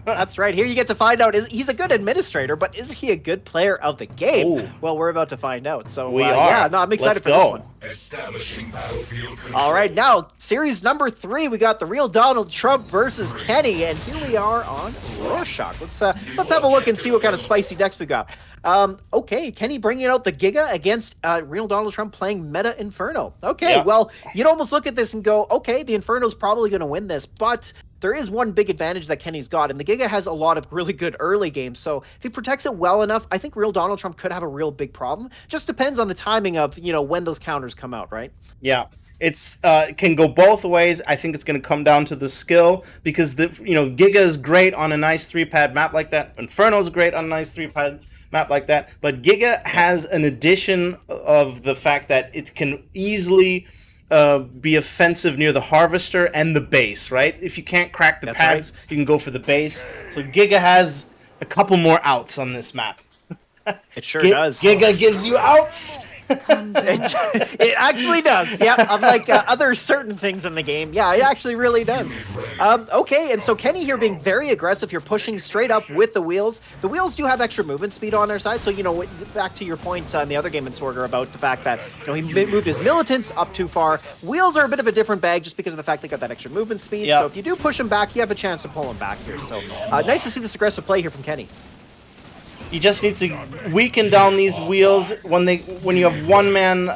That's right. Here you get to find out, he's a good administrator, but is he a good player of the game? Ooh. Well, we're about to find out. So We are. Yeah, no, I'm excited for this one. Establishing battlefield control. All right, now series number 3, we got the real Donald Trump versus Kenny, and here we are on Rorschach. Let's have a look and see what kind of spicy decks we got. Okay, Kenny bringing out the Giga against real Donald Trump playing Meta Inferno. Okay, Yeah. well, you'd almost look at this and go, okay, the Inferno's probably going to win this, but there is one big advantage that Kenny's got, and the Giga has a lot of really good early games, so if he protects it well enough, I think real Donald Trump could have a real big problem. Just depends on the timing of, you know, when those counters come out, right? Yeah, it's it can go both ways. I think it's going to come down to the skill because Giga is great on a nice 3-pad map like that. Inferno is great on a nice 3-pad map like that. But Giga has an addition of the fact that it can easily be offensive near the Harvester and the base, right? If you can't crack the pads, you can go for the base. So Giga has a couple more outs on this map. It sure does. Giga gives you outs. It actually does. Yeah, unlike other certain things in the game. Yeah, it actually really does. Okay, and so Kenny here being very aggressive. You're pushing straight up with the wheels. The wheels do have extra movement speed on their side. So, you know, back to your point in the other game in Sorger about the fact that, you know, he moved his militants up too far. Wheels are a bit of a different bag just because of the fact they got that extra movement speed. Yep. So if you do push them back, you have a chance to pull them back here. So nice to see this aggressive play here from Kenny. He just needs to weaken down these wheels. When you have one-man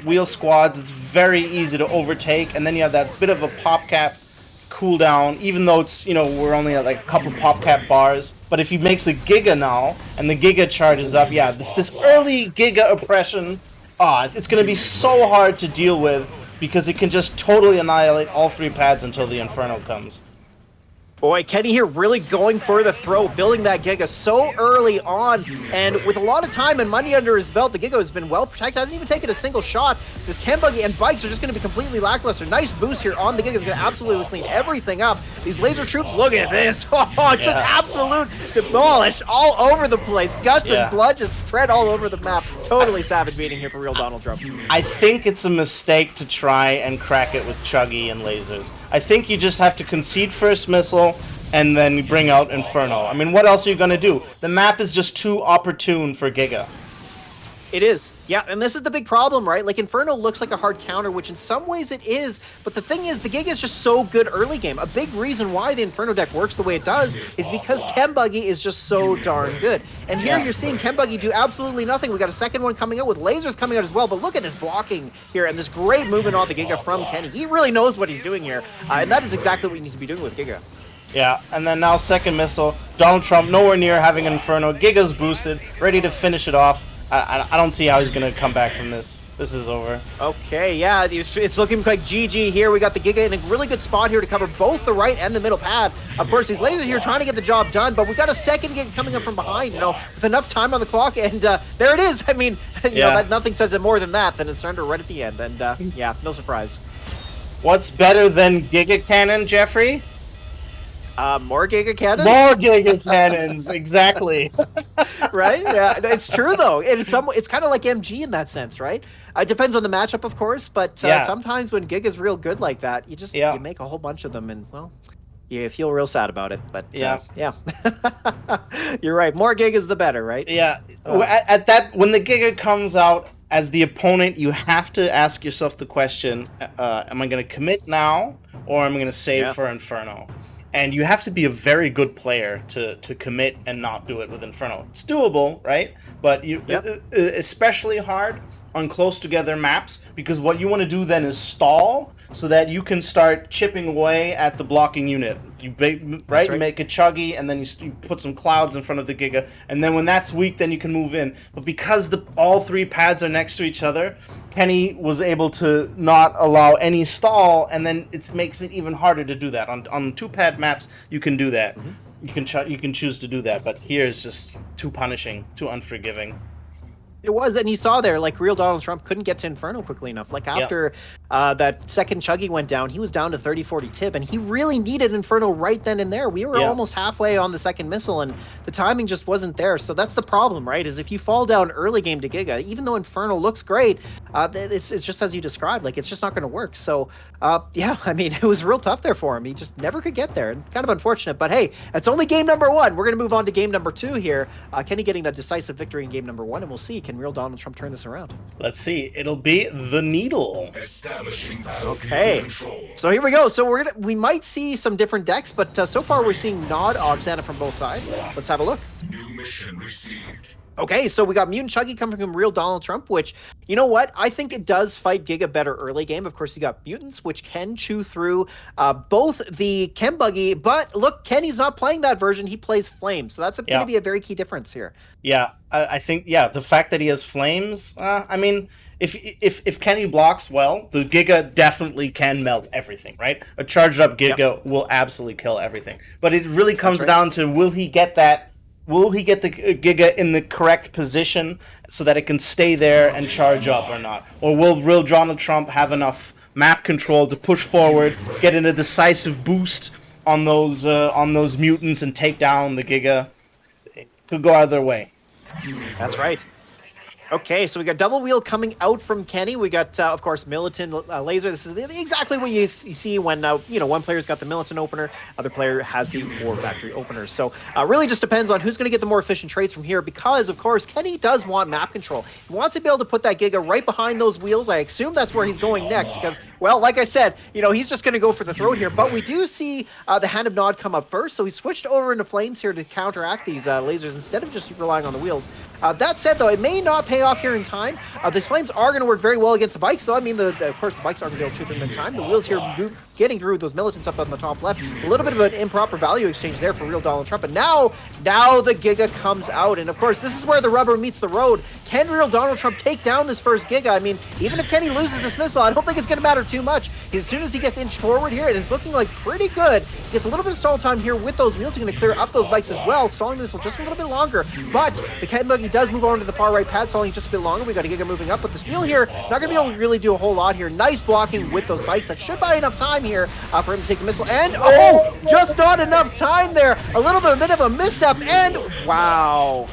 wheel squads, it's very easy to overtake, and then you have that bit of a pop cap cooldown, even though it's, you know, we're only at like a couple pop cap bars. But if he makes a Giga now, and the Giga charges up, yeah, this early Giga oppression, it's going to be so hard to deal with because it can just totally annihilate all 3 pads until the Inferno comes. Boy, Kenny here really going for the throw, building that Giga so early on, and with a lot of time and money under his belt, the Giga has been well protected, hasn't even taken a single shot. This Chem Buggy and bikes are just going to be completely lackluster. Nice boost here on the Giga is going to absolutely clean everything up. These laser troops, look at this. Oh, just absolute demolish all over the place. Guts and blood just spread all over the map. Totally savage beating here for real Donald Trump. I think it's a mistake to try and crack it with Chuggy and lasers. I think you just have to concede first missile and then bring out Inferno. I mean, what else are you going to do? The map is just too opportune for Giga. It is. Yeah, and this is the big problem, right? Like, Inferno looks like a hard counter, which in some ways it is, but the thing is, the Giga is just so good early game. A big reason why the Inferno deck works the way it does is because Chem Buggy is just so darn good. And here you're seeing Chem Buggy do absolutely nothing. We got a second one coming out with lasers coming out as well, but look at this blocking here and this great movement on the Giga from Kenny. He really knows what he's doing here, and that is exactly what you need to be doing with Giga. Yeah, and then now second missile. Donald Trump nowhere near having an Inferno. Giga's boosted, ready to finish it off. I don't see how he's going to come back from this. This is over. Okay, yeah, it's looking like GG here. We got the Giga in a really good spot here to cover both the right and the middle pad. Of course, these lasers here trying to get the job done, but we got a second Giga coming up from behind, you know, with enough time on the clock, and there it is. I mean, you know, nothing says it more than that, than it's surrender right at the end, and yeah, no surprise. What's better than Giga Cannon, Jeffrey? More Giga Cannon? More Giga Cannons, exactly. Right? Yeah, it's true though. It's kind of like MG in that sense, right? It depends on the matchup, of course, but sometimes when Giga's real good like that, you make a whole bunch of them, and well, you feel real sad about it. But yeah, you're right. More Gigas, the better, right? Yeah. At that, when the Giga comes out as the opponent, you have to ask yourself the question: am I going to commit now, or am I going to save for Inferno? And you have to be a very good player to commit and not do it with Inferno. It's doable, right? But especially hard on close together maps, because what you want to do then is stall so that you can start chipping away at the blocking unit. You make a chuggy, and then you put some clouds in front of the Giga, and then when that's weak, then you can move in. But because all 3 pads are next to each other, Kenny was able to not allow any stall, and then it makes it even harder to do that. On 2-pad maps, you can do that. You can choose to do that, but here is just too punishing, too unforgiving. It was, and you saw there, like, real Donald Trump couldn't get to Inferno quickly enough. Like, after that second chuggy went down, he was down to 30-40 tip, and he really needed Inferno right then and there. We were almost halfway on the second missile, and the timing just wasn't there. So that's the problem, right, is if you fall down early game to Giga, even though Inferno looks great, it's just as you described. Like, it's just not going to work. So, yeah, I mean, it was real tough there for him. He just never could get there, and kind of unfortunate. But, hey, it's only game number 1. We're going to move on to game number 2 here. Kenny getting that decisive victory in game number 1, and we'll see. Can real Donald Trump turn this around? Let's see. It'll be the Needle. Okay, so here we go. So we might see some different decks, but so far we're seeing Nod Oxana from both sides. Let's have a look. New mission received. Okay, so we got Mutant Chuggy coming from real Donald Trump, which, you know what? I think it does fight Giga better early game. Of course, you got Mutants, which can chew through both the Chem Buggy, but look, Kenny's not playing that version. He plays Flame, so that's going to be a very key difference here. Yeah, I think, the fact that he has Flames, I mean, if Kenny blocks well, the Giga definitely can melt everything, right? A charged up Giga will absolutely kill everything. But it really comes down to, will he get the Giga in the correct position so that it can stay there and charge up or not? Or will real Donald Trump have enough map control to push forward, get in a decisive boost on those mutants and take down the Giga? It could go either way. That's right. Okay, so we got double wheel coming out from Kenny. We got, of course, Militant Laser. This is exactly what you see when, one player's got the Militant opener, other player has the War Factory opener. So really just depends on who's going to get the more efficient trades from here because, of course, Kenny does want map control. He wants to be able to put that Giga right behind those wheels. I assume that's where he's going next because, well, like I said, he's just going to go for the throat here. But we do see the Hand of Nod come up first, so he switched over into Flames here to counteract these lasers instead of just relying on the wheels. That said, though, it may not pay off here in time. These Flames are going to work very well against the bikes, though. I mean, of course, the bikes aren't going to be able to shoot them in time. The wheels here getting through those Militants up on the top left. A little bit of an improper value exchange there for real Donald Trump. And now the Giga comes out. And, of course, this is where the rubber meets the road. Can real Donald Trump take down this first Giga? I mean, even if Kenny loses this missile, I don't think it's going to matter too much. As soon as he gets inched forward here, and it's looking like pretty good. He gets a little bit of stall time here with those wheels. He's going to clear up those bikes as well, stalling the missile just a little bit longer. But the Chem Buggy does move on to the far right pad, stalling just a bit longer. We got a Giga moving up, but this wheel here, not going to be able to really do a whole lot here. Nice blocking with those bikes. That should buy enough time here for him to take the missile. And, just not enough time there. A little bit of a misstep, and wow.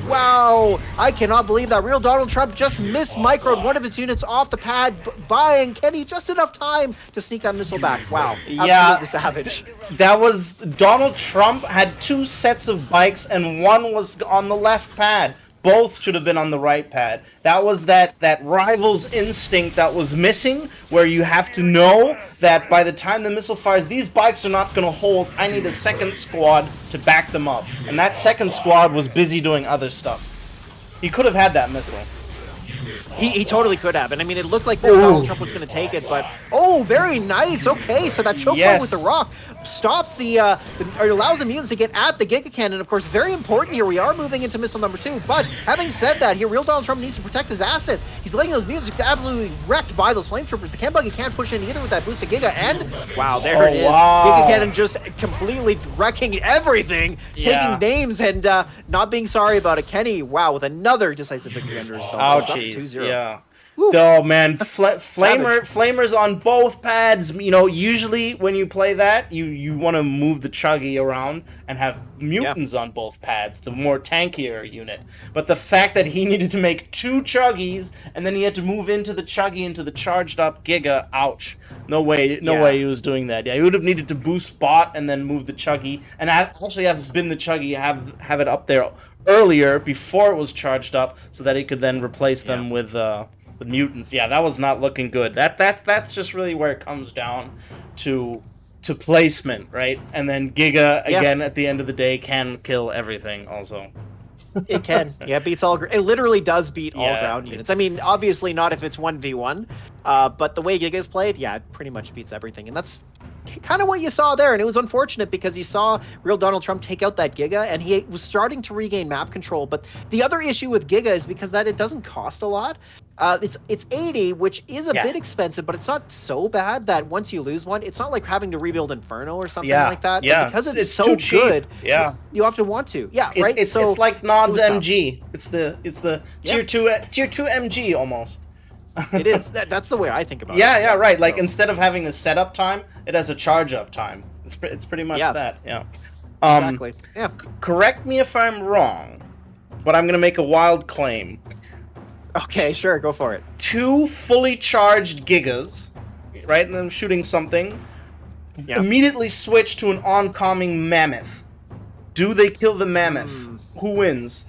Wow, I cannot believe that real Donald Trump just microed one of its units off the pad, buying Kenny just enough time to sneak that missile back. Wow, absolutely savage. That was, Donald Trump had 2 sets of bikes and one was on the left pad. Both should have been on the right pad. That was that rival's instinct that was missing, where you have to know that by the time the missile fires, these bikes are not going to hold. I need a second squad to back them up. And that second squad was busy doing other stuff. He could have had that missile. He totally could have. And I mean, it looked like Donald Trump was going to take it, but very nice. Okay, so that choke point with the rock stops or allows the mutants to get at the Giga Cannon. Of course, very important here. We are moving into missile number 2. But having said that, here, real Donald Trump needs to protect his assets. He's letting those mutants get absolutely wrecked by those flame troopers. The Chem Buggy can't push in either with that boost to Giga. And wow, there it is. Wow. Giga Cannon just completely wrecking everything, taking names and not being sorry about it. Kenny, wow, with another decisive victory under his belt. Oh, jeez. Yeah. Woo. Oh man, flamers on both pads. Usually when you play that, you want to move the Chuggy around and have mutants on both pads, the more tankier unit. But the fact that he needed to make 2 Chuggies and then he had to move into the Chuggy into the charged up Giga, ouch. No way he was doing that. Yeah, he would have needed to boost bot and then move the Chuggy and actually have been the Chuggy, have it up there earlier before it was charged up so that he could then replace them with mutants. Yeah, that was not looking good. That's just really where it comes down to placement, right? And then Giga again at the end of the day can kill everything also. It can. Yeah, it beats all. It literally does beat all ground units. I mean, obviously not if it's 1v1, but the way Giga's played, it pretty much beats everything, and that's kind of what you saw there, and it was unfortunate because you saw real Donald Trump take out that Giga, and he was starting to regain map control. But the other issue with Giga is because that it doesn't cost a lot. It's 80, which is a bit expensive, but it's not so bad that once you lose one, it's not like having to rebuild Inferno or something like that. Yeah, but because it's too so cheap. good, Yeah, you often want to. Yeah, right. It's like Nod's MG. It's the tier two MG almost. It is. That's the way I think about it. Yeah, right. Like instead of having the setup time, it has a charge up time. It's pretty much that. Yeah. Exactly. Yeah. Correct me if I'm wrong, but I'm gonna make a wild claim. Okay, sure, go for it. 2 fully charged Gigas, right, and then shooting something. Immediately switch to an oncoming Mammoth. Do they kill the Mammoth? Who wins?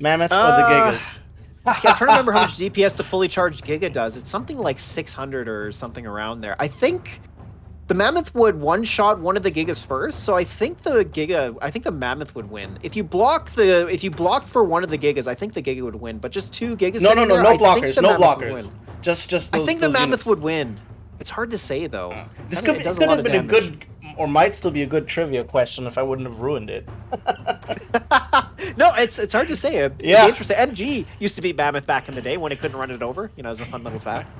Mammoth or the Gigas? Yeah, I'm trying to remember how much DPS the fully charged Giga does. It's something like 600 or something around there. I think the Mammoth would one-shot one of the Gigas first, so I think the Mammoth would win. If you block for one of the Gigas, I think the Giga would win. But just 2 Gigas. No blockers. Just those. I think the Mammoth units would win. It's hard to say though. This could have been a good, or might still be a good trivia question if I wouldn't have ruined it. No, it's hard to say. It'd be interesting. MG used to beat Mammoth back in the day when it couldn't run it over. You know, as a fun little fact.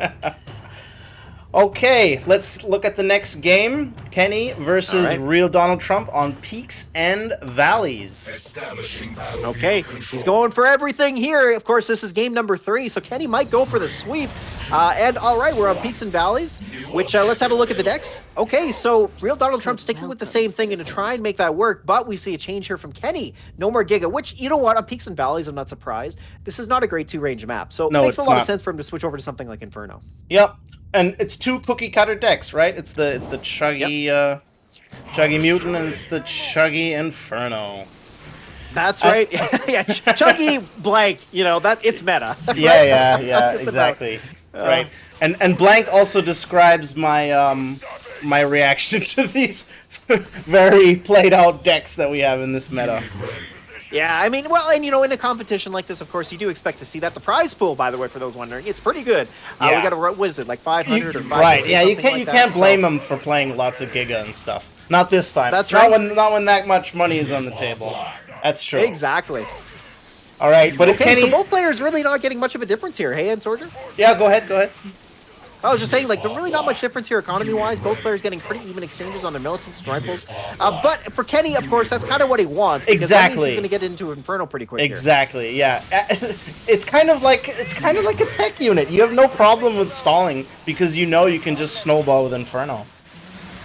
Okay, let's look at the next game. Kenny versus real Donald Trump on Peaks and Valleys. Establishing battle. Okay, he's going for everything here. Of course, this is game number 3, so Kenny might go for the sweep. And all right, we're on Peaks and Valleys, which let's have a look at the decks. Okay, so real Donald Trump sticking with the same thing and to try and make that work, but we see a change here from Kenny. No more Giga, which, you know what, on Peaks and Valleys, I'm not surprised. This is not a great 2-range map, so it makes a lot of sense for him to switch over to something like Inferno. Yep. And it's 2 cookie cutter decks, right? It's the Chuggy Chuggy Mutant and it's the Chuggy Inferno. That's right. Yeah, Chuggy blank. You know that it's meta. Yeah, exactly. Right. And blank also describes my my reaction to these very played out decks that we have in this meta. Yeah, I mean, well, and you know, in a competition like this, of course, you do expect to see that. The prize pool, by the way, for those wondering, it's pretty good. We got a wizard like 500 or 500. Right? Yeah, you can't blame them for playing lots of Giga and stuff. Not this time. That's right. Not when that much money is on the table. That's true. Exactly. All right, but if Kenny, so both players really not getting much of a difference here. Hey, and Soldier. Yeah, go ahead. I was just saying, like, there's really not much difference here economy-wise. Both players getting pretty even exchanges on their militants and rifles. But for Kenny, of course, that's kind of what he wants. Because that means he's going to get into Inferno pretty quick. Exactly. Here. Yeah. It's kind of like a tech unit. You have no problem with stalling because you know you can just snowball with Inferno.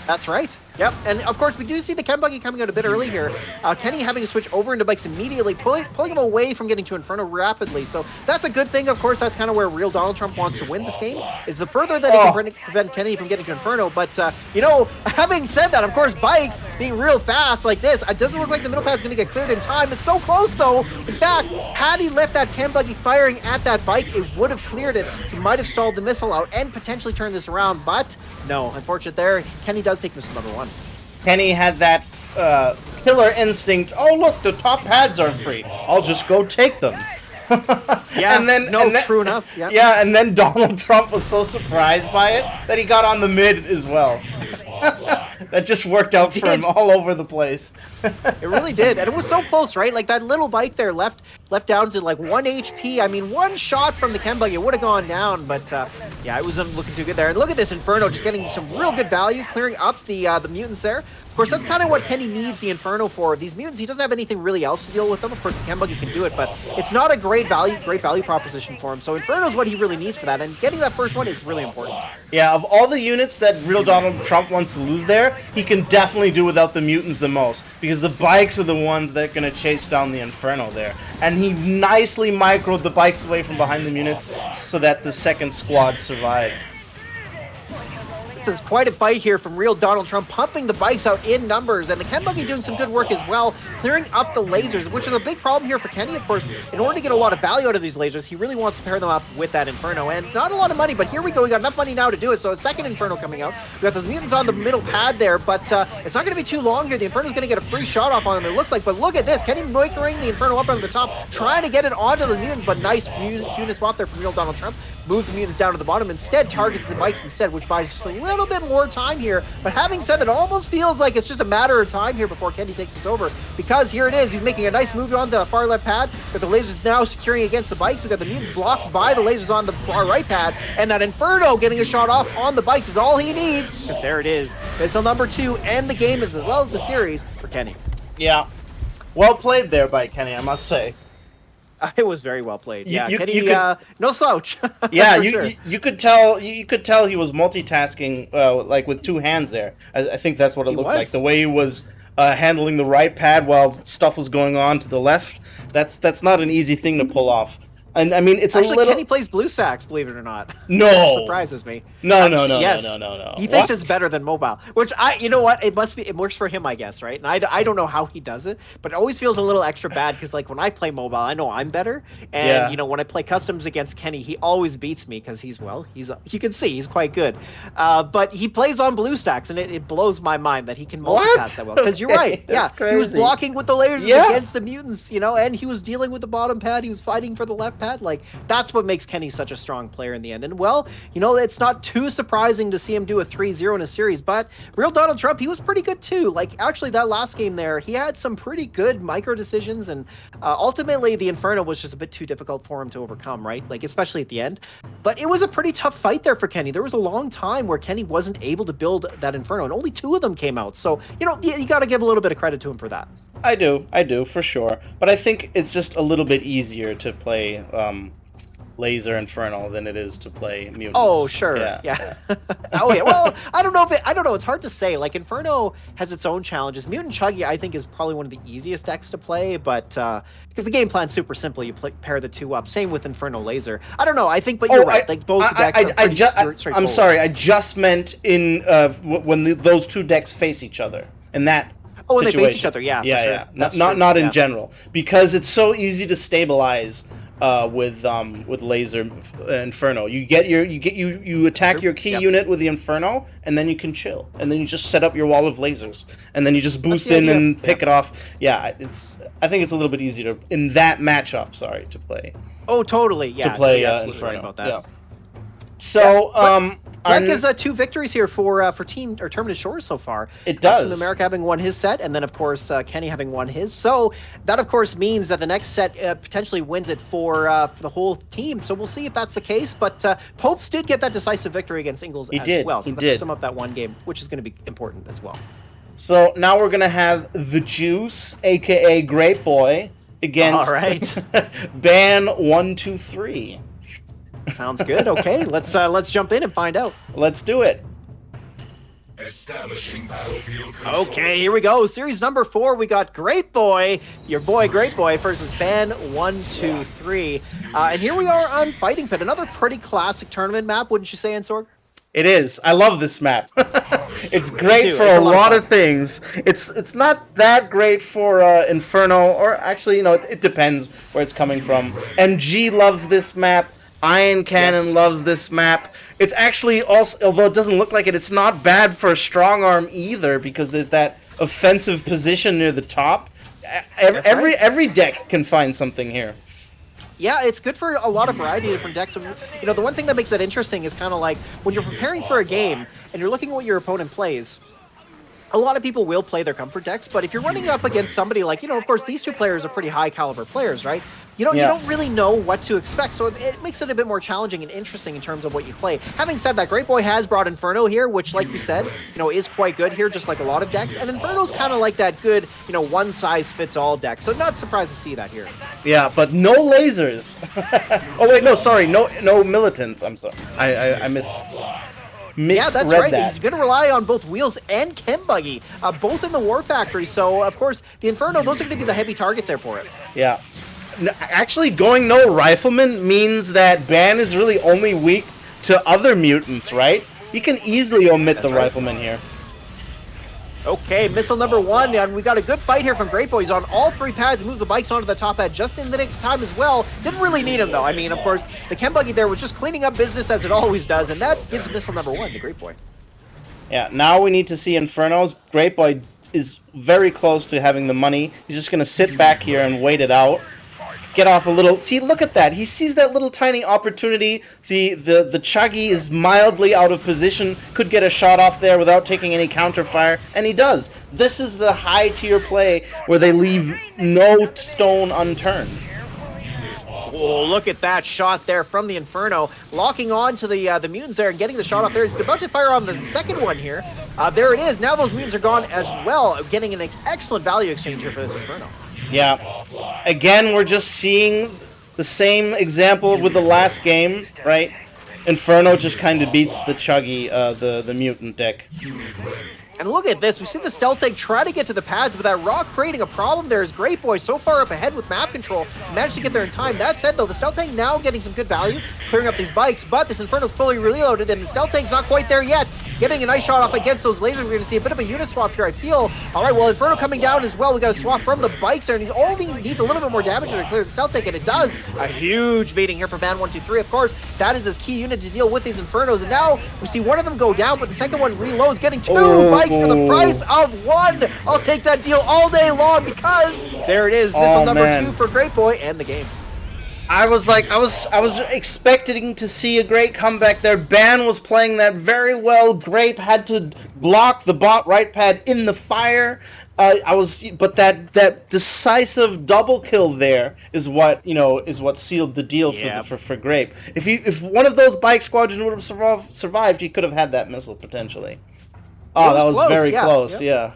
That's right. Yep, and of course we do see the Chem Buggy coming out a bit early here. Kenny having to switch over into bikes immediately, pulling him away from getting to Inferno rapidly. So that's a good thing. Of course, that's kind of where real Donald Trump wants to win this game, is the further that he can prevent Kenny from getting to Inferno. But, you know, having said that, of course, bikes being real fast like this, it doesn't look like the middle path is going to get cleared in time. It's so close, though. In fact, had he left that Chem Buggy firing at that bike, it would have cleared it. He might have stalled the missile out and potentially turned this around. But, no, unfortunate there. Kenny does take missile number 1. Kenny had that killer instinct. Oh, look, the top pads are free. I'll just go take them. Yeah, and then true enough. Yep. Yeah, and then Donald Trump was so surprised by it that he got on the mid as well. That just worked out for him all over the place. It really did, and it was so close, right? Like that little bike there left down to like 1 HP. I mean, one shot from the Chem Buggy, it would have gone down, but yeah, it wasn't looking too good there. And look at this Inferno, just getting some real good value, clearing up the mutants there. Of course, that's kind of what Kenny needs the Inferno for. These mutants, he doesn't have anything really else to deal with them. Of course, the Chem Buggy can do it, but it's not a great value proposition for him. So Inferno is what he really needs for that, and getting that first one is really important. Yeah, of all the units that real Donald Trump wants to lose there, he can definitely do without the mutants the most, because the bikes are the ones that are going to chase down the Inferno there. And he nicely microed the bikes away from behind the units so that the second squad survived. It's quite a fight here from real Donald Trump, pumping the bikes out in numbers, and the Chem Buggy doing some good work as well, clearing up the lasers, which is a big problem here for Kenny, of course. In order to get a lot of value out of these lasers, he really wants to pair them up with that Inferno, and not a lot of money, but here we go. We got enough money now to do it, so a second Inferno coming out. We got those mutants on the middle pad there, but it's not going to be too long here. The Inferno's going to get a free shot off on him, it looks like, but look at this. Kenny microing the Inferno up on the top, trying to get it onto the mutants, but nice unit swap there from real Donald Trump. moves the mutants down to the bottom, instead targets the bikes instead, which buys just a little bit more time here. But having said that, it almost feels like it's just a matter of time here before Kenny takes this over, because here it is. He's making a nice move on the far left pad, but the lasers now securing against the bikes. We got the mutants blocked by the lasers on the far right pad, and that Inferno getting a shot off on the bikes is all he needs, because there it is. Missile number 2 and the game as well as the series for Kenny. Yeah. Well played there by Kenny, I must say. It was very well played. Yeah, Kenny, no slouch. Yeah, sure. you could tell he was multitasking like with 2 hands there. I think that's what it looked like. The way he was handling the right pad while stuff was going on to the left. That's not an easy thing to pull off. And I mean, it's actually, a little. Kenny plays blue sax, believe it or not. No, That surprises me. No. He thinks it's better than mobile, which you know what? It must be. It works for him, I guess, right? And I don't know how he does it, but it always feels a little extra bad because like when I play mobile, I know I'm better, and you know when I play customs against Kenny, he always beats me because he's you can see he's quite good, but he plays on blue stacks, and it blows my mind that he can multitask that well. Because you're right, he was blocking with the lasers against the mutants, you know, and he was dealing with the bottom pad. He was fighting for the left pad. Like, that's what makes Kenny such a strong player in the end. And well, you know, it's not too surprising to see him do a 3-0 in a series, but real Donald Trump, he was pretty good too. Like, actually that last game there, he had some pretty good micro decisions, and ultimately the Inferno was just a bit too difficult for him to overcome, right? Like, especially at the end. But it was a pretty tough fight there for Kenny. There was a long time where Kenny wasn't able to build that Inferno, and only 2 of them came out. So, you know, you got to give a little bit of credit to him for that. I do, for sure. But I think it's just a little bit easier to play Laser Inferno than it is to play Mutants. Oh, sure. Yeah. Oh, yeah. Well, I don't know. It's hard to say. Like, Inferno has its own challenges. Mutant Chuggy, I think, is probably one of the easiest decks to play, but because the game plan's super simple, you pair the 2 up. Same with Inferno Laser. I don't know. I think, but you're right. Like, both decks are pretty straightforward. I'm sorry. I just meant in when those 2 decks face each other. In that when situation. They face each other, yeah, for sure. Not in general, because it's so easy to stabilize with Laser Inferno. You attack your key unit with the Inferno, and then you can chill, and then you just set up your wall of lasers, and then you just boost in and pick it off. Yeah, I think it's a little bit easier in that matchup. Sorry, to play. Oh, totally. Yeah, to play Inferno. Right about that. Yeah. So, That gives 2 victories here for Team or Terminus Shores so far. It does. Team America having won his set, and then of course Kenny having won his. So that of course means that the next set potentially wins it for the whole team. So we'll see if that's the case. But Popes did get that decisive victory against Ingles as well. So that puts him up that 1 game, which is going to be important as well. So now we're gonna have the Juice, aka Great Boy, against Ban 123. Sounds good. Okay, let's jump in and find out. Let's do it. Establishing battlefield control. Okay, here we go. Series number 4. We got Great Boy, your boy Great Boy, versus Ban 123. And here we are on Fighting Pit, another pretty classic tournament map, wouldn't you say, Ensorg? It is. I love this map. It's great for a lot of things. It's not that great for Inferno, or actually, you know, it depends where it's coming from. MG loves this map. Iron Cannon loves this map. It's actually also, although it doesn't look like it, it's not bad for a strong arm either, because there's that offensive position near the top. Every deck can find something here. Yeah, it's good for a lot of variety of different decks. You know, the one thing that makes that interesting is kind of like when you're preparing for a game and you're looking at what your opponent plays. A lot of people will play their comfort decks, but if you're running up against somebody like, you know, of course, these 2 players are pretty high caliber players, right? You don't really know what to expect, so it makes it a bit more challenging and interesting in terms of what you play. Having said that, Great Boy has brought Inferno here, which, like you said, you know, is quite good here, just like a lot of decks. And Inferno's kind of like that good, you know, one-size-fits-all deck, so not surprised to see that here. Yeah, but no lasers. Oh wait, no, sorry, no militants. I'm sorry, I Yeah, that's right. He's going to rely on both Wheels and Chem Buggy, both in the War Factory. So, of course, the Inferno, those are going to be the heavy targets there for it. Yeah. Actually, going no Rifleman means that Ban is really only weak to other mutants, right? You can easily omit the Rifleman here. Okay, missile number 1, and we got a good fight here from Great Boy. He's on all 3 pads, moves the bikes onto the top pad just in the nick of time as well. Didn't really need him, though. I mean, of course, the Chem Buggy there was just cleaning up business as it always does, and that gives missile number 1 to Great Boy. Yeah, now we need to see Infernos. Great Boy is very close to having the money. He's just going to sit back here and wait it out. get off a little. See, look at that. He sees that little tiny opportunity. The Chuggy is mildly out of position. Could get a shot off there without taking any counter fire, and he does. This is the high tier play where they leave no stone unturned. Oh, look at that shot there from the Inferno, locking on to the mutants there and getting the shot off there. He's about to fire on the second one here. There it is. Now those mutants are gone as well, getting an excellent value exchange here for this Inferno. Yeah. Again, we're just seeing the same example with the last game, right? Inferno just kind of beats the Chuggy, the mutant deck. And look at this. We see the Stealth Tank try to get to the pads, but that Rock creating a problem there is Great Boy so far up ahead with map control. Managed to get there in time. That said, though, the Stealth Tank now getting some good value, clearing up these bikes, but this Inferno's fully reloaded, and the Stealth Tank's not quite there yet. Getting a nice shot off against those lasers. We're going to see a bit of a unit swap here, I feel. All right, well, Inferno coming down as well. We got a swap from the bikes there, and he only needs a little bit more damage to clear the Stealth Tank, and it does. A huge beating here for Band 123, of course. That is his key unit to deal with these Infernos, and now we see one of them go down, but the second one reloads, getting two bikes for the price of one. I'll take that deal all day long because there it is. Missile number 2 for Great Boy and the game. I was expecting to see a great comeback there. Ban was playing that very well. Grape had to block the bot right pad in the fire. But that decisive double kill there is what sealed the deal for Grape. If one of those bike squadrons would have survived, he could have had that missile potentially. Oh, that was close, very close. Yeah.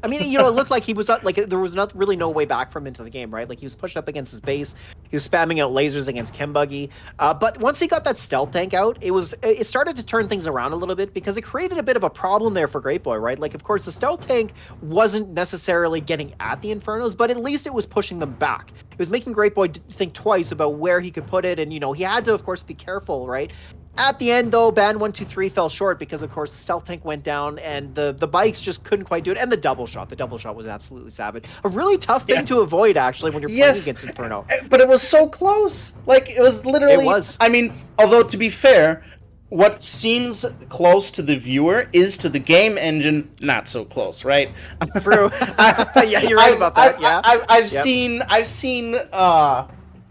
I mean, it looked like he was there was really no way back from into the game, right? Like he was pushed up against his base, he was spamming out lasers against Chembuggy. But once he got that Stealth Tank out, it started to turn things around a little bit because it created a bit of a problem there for Great Boy, right? Like, of course, the Stealth Tank wasn't necessarily getting at the Infernos, but at least it was pushing them back. It was making Great Boy think twice about where he could put it, and he had to, of course, be careful, right? At the end, though, Band 123 fell short because, of course, the Stealth Tank went down and the bikes just couldn't quite do it. And the double shot was absolutely savage. A really tough thing to avoid, actually, when you're playing against Inferno. But it was so close. Like, it was literally... It was. I mean, although, to be fair, what seems close to the viewer is to the game engine not so close, right? True. Yeah, you're right about that. I've seen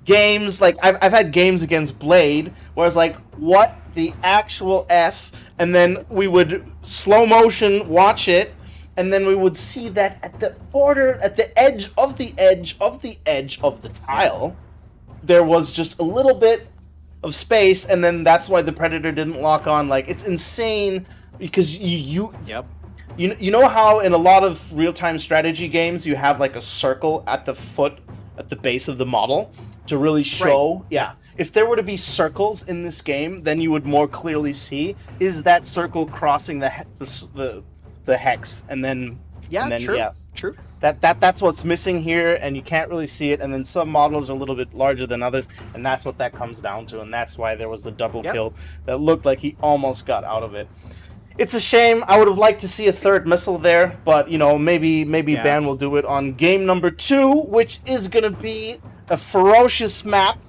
games, like, I've had games against Blade where it's like, what the actual F? And then we would slow motion watch it, and then we would see that at the border, at the edge of the tile, there was just a little bit of space, and then that's why the Predator didn't lock on. Like, it's insane because you know how in a lot of real-time strategy games you have like a circle at the base of the model to really show, If there were to be circles in this game, then you would more clearly see, is that circle crossing the hex, and then true. That's what's missing here, and you can't really see it. And then some models are a little bit larger than others, and that's what that comes down to. And that's why there was the double kill that looked like he almost got out of it. It's a shame. I would have liked to see a third missile there, but maybe Ban will do it on game number 2, which is gonna be a ferocious map.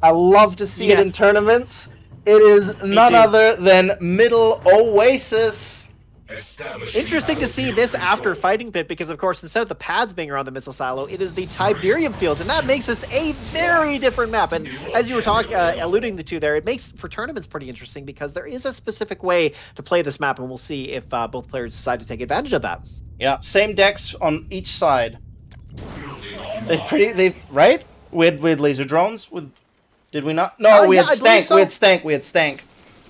I love to see it in tournaments. It is none other than Middle Oasis. Interesting to see this after Fighting Pit because, of course, instead of the pads being around the missile silo, it is the Tiberium fields, and that makes this a very different map. And as you were alluding to there, it makes for tournaments pretty interesting because there is a specific way to play this map, and we'll see if both players decide to take advantage of that. Yeah, same decks on each side. Right? We had laser drones with. Did we not? No, we had Stank. So. We had Stank.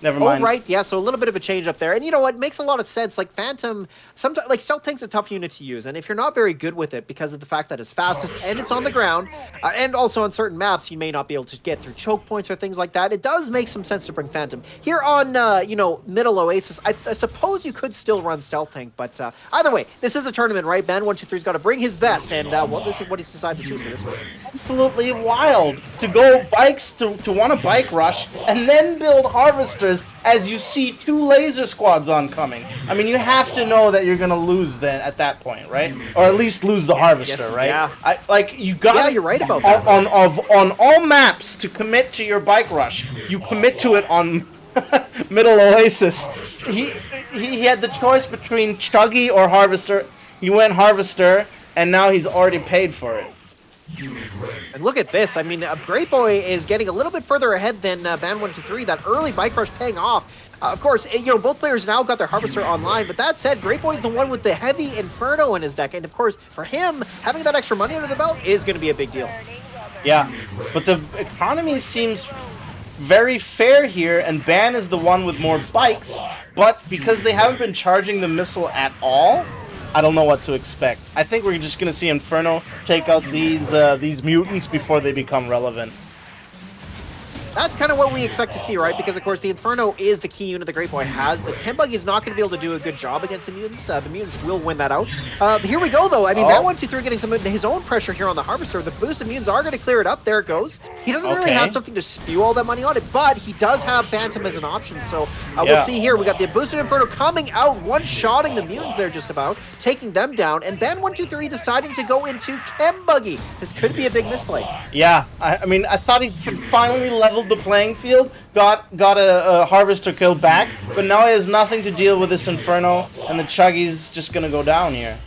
Never mind. Oh, right. Yeah, so a little bit of a change up there. And you know what? It makes a lot of sense. Like, Phantom, sometimes, like, Stealth Tank's a tough unit to use. And if you're not very good with it because of the fact that it's fastest and it's on the ground, and also on certain maps, you may not be able to get through choke points or things like that, it does make some sense to bring Phantom. Here on, Middle Oasis, I suppose you could still run Stealth Tank. But either way, this is a tournament, right? Band 123's got to bring his best. And this is what he's decided to choose for this one. Absolutely wild to go bikes, to want a bike rush, and then build harvesters as you see 2 laser squads oncoming. I mean, you have to know that you're gonna lose then at that point, right? Or at least lose the harvester, right? Yeah. You got. Yeah, you're right about that. On all maps to commit to your bike rush, you commit to it on Middle Oasis. He had the choice between Chuggy or Harvester. He went Harvester, and now he's already paid for it. Unit ready. And look at this. I mean, Great Boy is getting a little bit further ahead than Ban123. That early bike rush paying off. Of course, you know, both players now got their Harvester online, but that said, Great Boy's the one with the heavy Inferno in his deck, and of course, for him, having that extra money under the belt is going to be a big deal. Yeah, but the economy seems very fair here, and Ban is the one with more bikes, but because they haven't been charging the missile at all, I don't know what to expect. I think we're just going to see Inferno take out these mutants before they become relevant. That's kind of what we expect to see, right? Because, of course, the Inferno is the key unit the Great Boy has. The Chem Buggy is not going to be able to do a good job against the mutants. The mutants will win that out. Here we go, though. I mean, Ban123 getting some of his own pressure here on the Harvester. The boosted mutants are going to clear it up. There it goes. He doesn't really have something to spew all that money on it, but he does have Phantom as an option. So we'll see here. We got the boosted Inferno coming out, one-shotting the mutants there just about, taking them down, and Ban123 deciding to go into Chem Buggy. This could be a big misplay. Yeah, I mean, I thought he finally leveled the playing field, got a Harvester kill back, but now he has nothing to deal with this Inferno, and the Chuggy's just gonna go down here.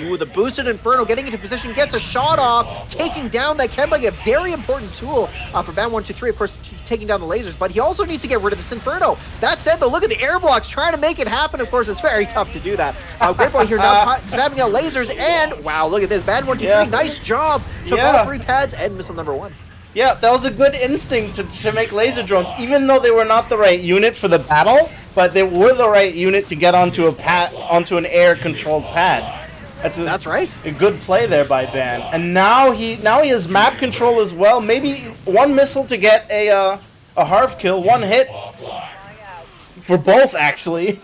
Ooh, the boosted Inferno getting into position, gets a shot off, taking down that Chem Buggy, a very important tool for Ban123, of course, taking down the lasers, but he also needs to get rid of this Inferno. That said, though, look at the air blocks trying to make it happen. Of course, it's very tough to do that. Great Boy here now spamming out lasers, and wow, look at this. Ban123, nice job. Took all 3 pads and missile number 1. Yeah, that was a good instinct to make laser drones, even though they were not the right unit for the battle, but they were the right unit to get onto an air-controlled pad. That's right. A good play there by Ban. And now he has map control as well. Maybe one missile to get a Harv kill, one hit. For both, actually.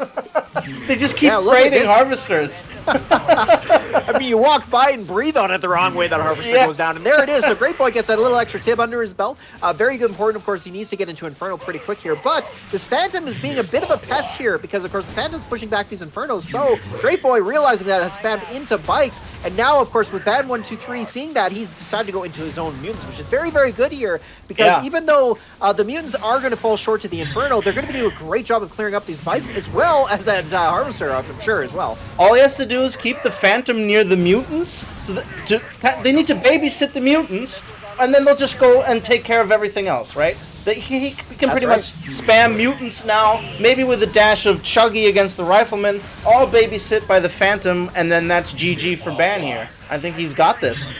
They just keep trading Harvesters. I mean, you walk by and breathe on it the wrong way, that Harvester goes down. And there it is. So Great Boy gets that little extra tib under his belt. Very good, important, of course. He needs to get into Inferno pretty quick here. But this Phantom is being a bit of a pest here because, of course, the Phantom's pushing back these Infernos. So Great Boy, realizing that, has spammed into bikes. And now, of course, with Ban123 seeing that, he's decided to go into his own mutants, which is very, very good here. Because even though the mutants are going to fall short to the Inferno, they're going to do a great job of clearing up these bikes, as well as that Harvester, I'm sure, as well. All he has to do is keep the Phantom near the mutants, so that they need to babysit the mutants, and then they'll just go and take care of everything else, right? He can pretty much spam mutants now, maybe with a dash of Chuggy against the Rifleman, all babysit by the Phantom, and then that's GG for Ban here. I think he's got this.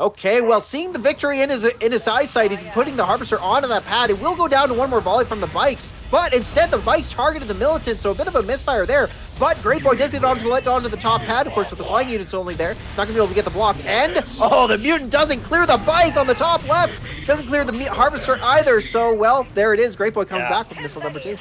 Okay, well, seeing the victory in his eyesight, he's putting the Harvester onto that pad. It will go down to one more volley from the bikes, but instead the bikes targeted the Militant, so a bit of a misfire there. But Great Boy does get onto the top pad, of course, with the flying units only there. Not going to be able to get the block. And, the Mutant doesn't clear the bike on the top left. Doesn't clear the Harvester either. So, well, there it is. Great Boy comes back with missile number 2.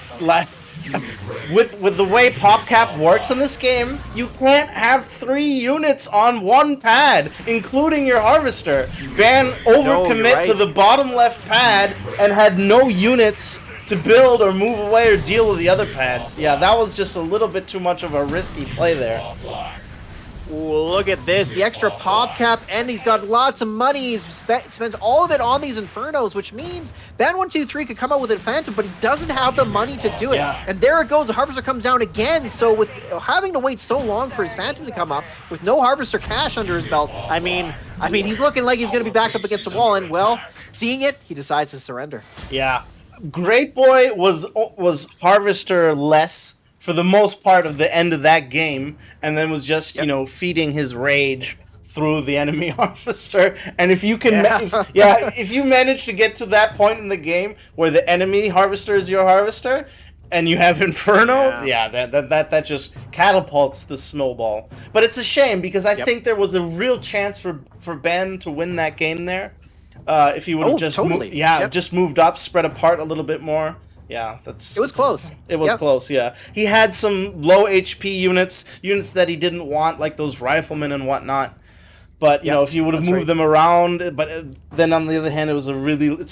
With the way PopCap works in this game, you can't have 3 units on one pad, including your Harvester. Ban overcommit to the bottom left pad and had no units to build or move away or deal with the other pads. Yeah, that was just a little bit too much of a risky play there. Ooh, look at this, the extra PopCap, and he's got lots of money. He's spent all of it on these Infernos, which means Ban123 could come out with a Phantom, but he doesn't have the money to do it. And there it goes, the Harvester comes down again. So with having to wait so long for his Phantom to come up, with no Harvester cash under his belt, I mean, he's looking like he's going to be backed up against the wall, and, well, seeing it, he decides to surrender. Yeah. Great Boy was Harvester-less for the most part of the end of that game, and then was just, feeding his rage through the enemy Harvester. And if you can, if you manage to get to that point in the game where the enemy Harvester is your Harvester, and you have Inferno, that just catapults the snowball. But it's a shame, because I think there was a real chance for Ben to win that game there. If he would have just moved up, spread apart a little bit more. Yeah, it was close. It was close, yeah. He had some low HP units that he didn't want, like those Riflemen and whatnot. But if you would have moved them around, but then on the other hand, it's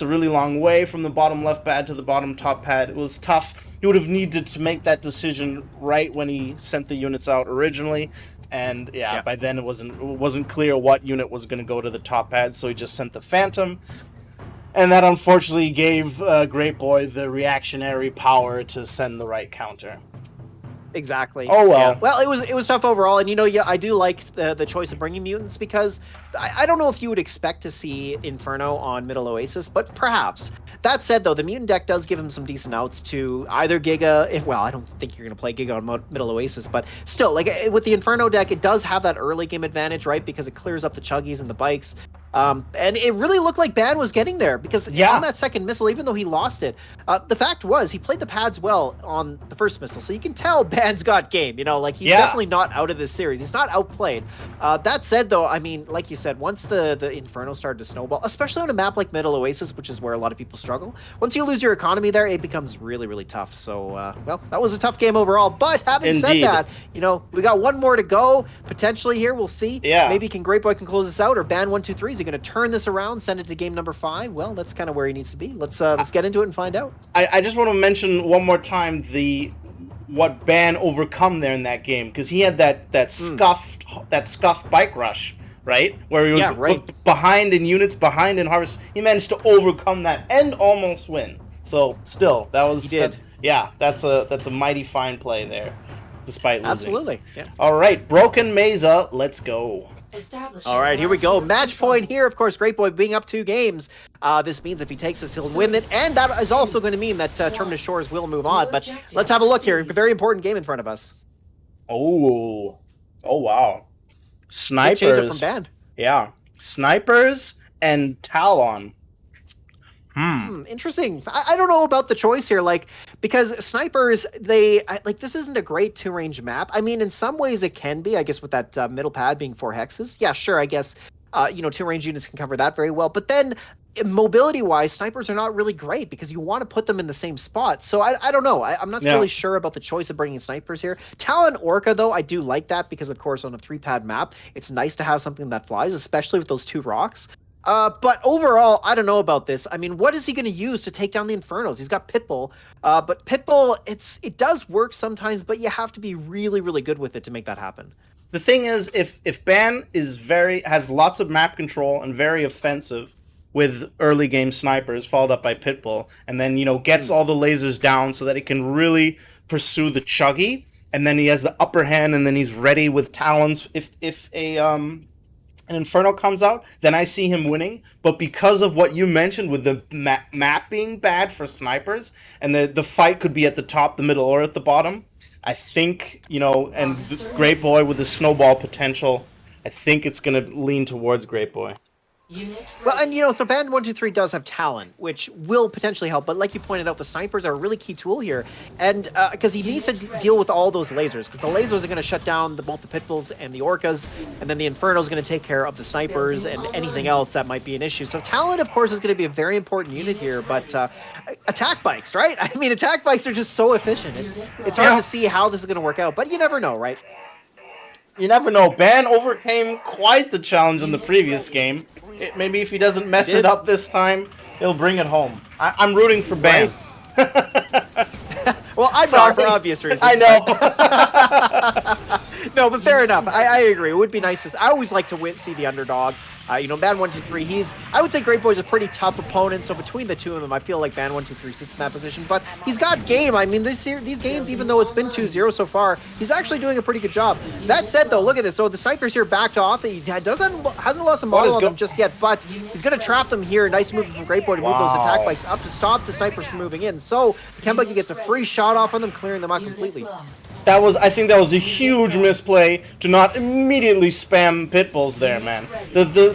a really long way from the bottom left pad to the bottom top pad. It was tough. He would have needed to make that decision right when he sent the units out originally. And by then it wasn't clear what unit was going to go to the top pad, so he just sent the Phantom. And that unfortunately gave Great Boy the reactionary power to send the right counter. Exactly. Oh, well. Yeah. Well, it was tough overall, and yeah, I do like the choice of bringing mutants because I don't know if you would expect to see Inferno on middle Oasis, but perhaps. That said, though, the mutant deck does give him some decent outs to either Giga. Well, I don't think you're going to play Giga on middle Oasis, but still, like with the Inferno deck, it does have that early game advantage, right? Because it clears up the Chuggies and the Bikes. And it really looked like Ban was getting there because on that second missile, even though he lost it, the fact was he played the pads well on the first missile. So you can tell Ban's got game, like he's definitely not out of this series. He's not outplayed. That said, though, I mean, like you said, once the Inferno started to snowball, especially on a map like Middle Oasis, which is where a lot of people struggle, once you lose your economy there, it becomes really, really tough. So, well, that was a tough game overall. But having said that, we got one more to go potentially here. We'll see. Yeah. Maybe Great Boy can close this out, or Ban 123 is he going to turn this around, send it to game number 5? Well, that's kind of where he needs to be. Let's get into it and find out. I just want to mention one more time what Ban overcome there in that game, because he had that scuffed bike rush, right? Where he was behind in units, behind in harvest. He managed to overcome that and almost win. So still, that was he did. That's a mighty fine play there, despite losing. Absolutely. Yeah. All right, Broken Mesa, let's go. All right, here we go. Match point here. Of course, Great Boy being up 2 games. This means if he takes this, he'll win it. And that is also going to mean that Terminus Shores will move on. But let's have a look here. A very important game in front of us. Oh, wow. Snipers. Good change up from Ban. Yeah. Snipers and Talon. Interesting. I don't know about the choice here, because snipers, this isn't a great 2-range map. I mean, in some ways it can be, I guess, with that middle pad being 4 hexes. Yeah, sure, I guess, 2-range units can cover that very well. But then, mobility-wise, snipers are not really great because you want to put them in the same spot. So I don't know. I'm not really sure about the choice of bringing snipers here. Talon Orca, though, I do like that because, of course, on a 3-pad map, it's nice to have something that flies, especially with those 2 rocks. But overall, I don't know about this. I mean, what is he going to use to take down the Infernos? He's got Pitbull, but Pitbull, it does work sometimes, but you have to be really, really good with it to make that happen. The thing is, if Ban has lots of map control and very offensive with early game snipers, followed up by Pitbull, and then gets all the lasers down so that he can really pursue the Chuggy, and then he has the upper hand, and then he's ready with Talons. If an Inferno comes out, then I see him winning. But because of what you mentioned with the map being bad for snipers, and the fight could be at the top, the middle, or at the bottom, I think, and Great Boy with the snowball potential, I think it's going to lean towards Great Boy. Well, and so Band 123 does have talent, which will potentially help. But like you pointed out, the snipers are a really key tool here, and because he needs to deal with all those lasers, because the lasers are going to shut down both the Pitbulls and the Orcas, and then the Inferno is going to take care of the snipers and anything else that might be an issue. So talent, of course, is going to be a very important unit here. But attack bikes, right? I mean, attack bikes are just so efficient. It's hard to see how this is going to work out, but you never know, right? You never know. Ban overcame quite the challenge in the previous game. Maybe if he doesn't mess it up this time, he'll bring it home. I'm rooting for Ban. Well, I'm not, for obvious reasons. I know. No, but fair enough. I agree. It would be nice to. I always like to see the underdog. Ban 123. I would say Great Boy's a pretty tough opponent. So between the two of them, I feel like Ban 123 sits in that position. But he's got game. I mean, these games, even though it's been 2-0 so far, he's actually doing a pretty good job. That said, though, look at this. So the snipers here backed off. He hasn't lost a model on them just yet, but he's going to trap them here. Nice move from Great Boy to move those attack bikes up to stop the snipers from moving in. So Kembaki gets a free shot off on them, clearing them out completely. I think that was a huge misplay to not immediately spam Pitbulls there, man.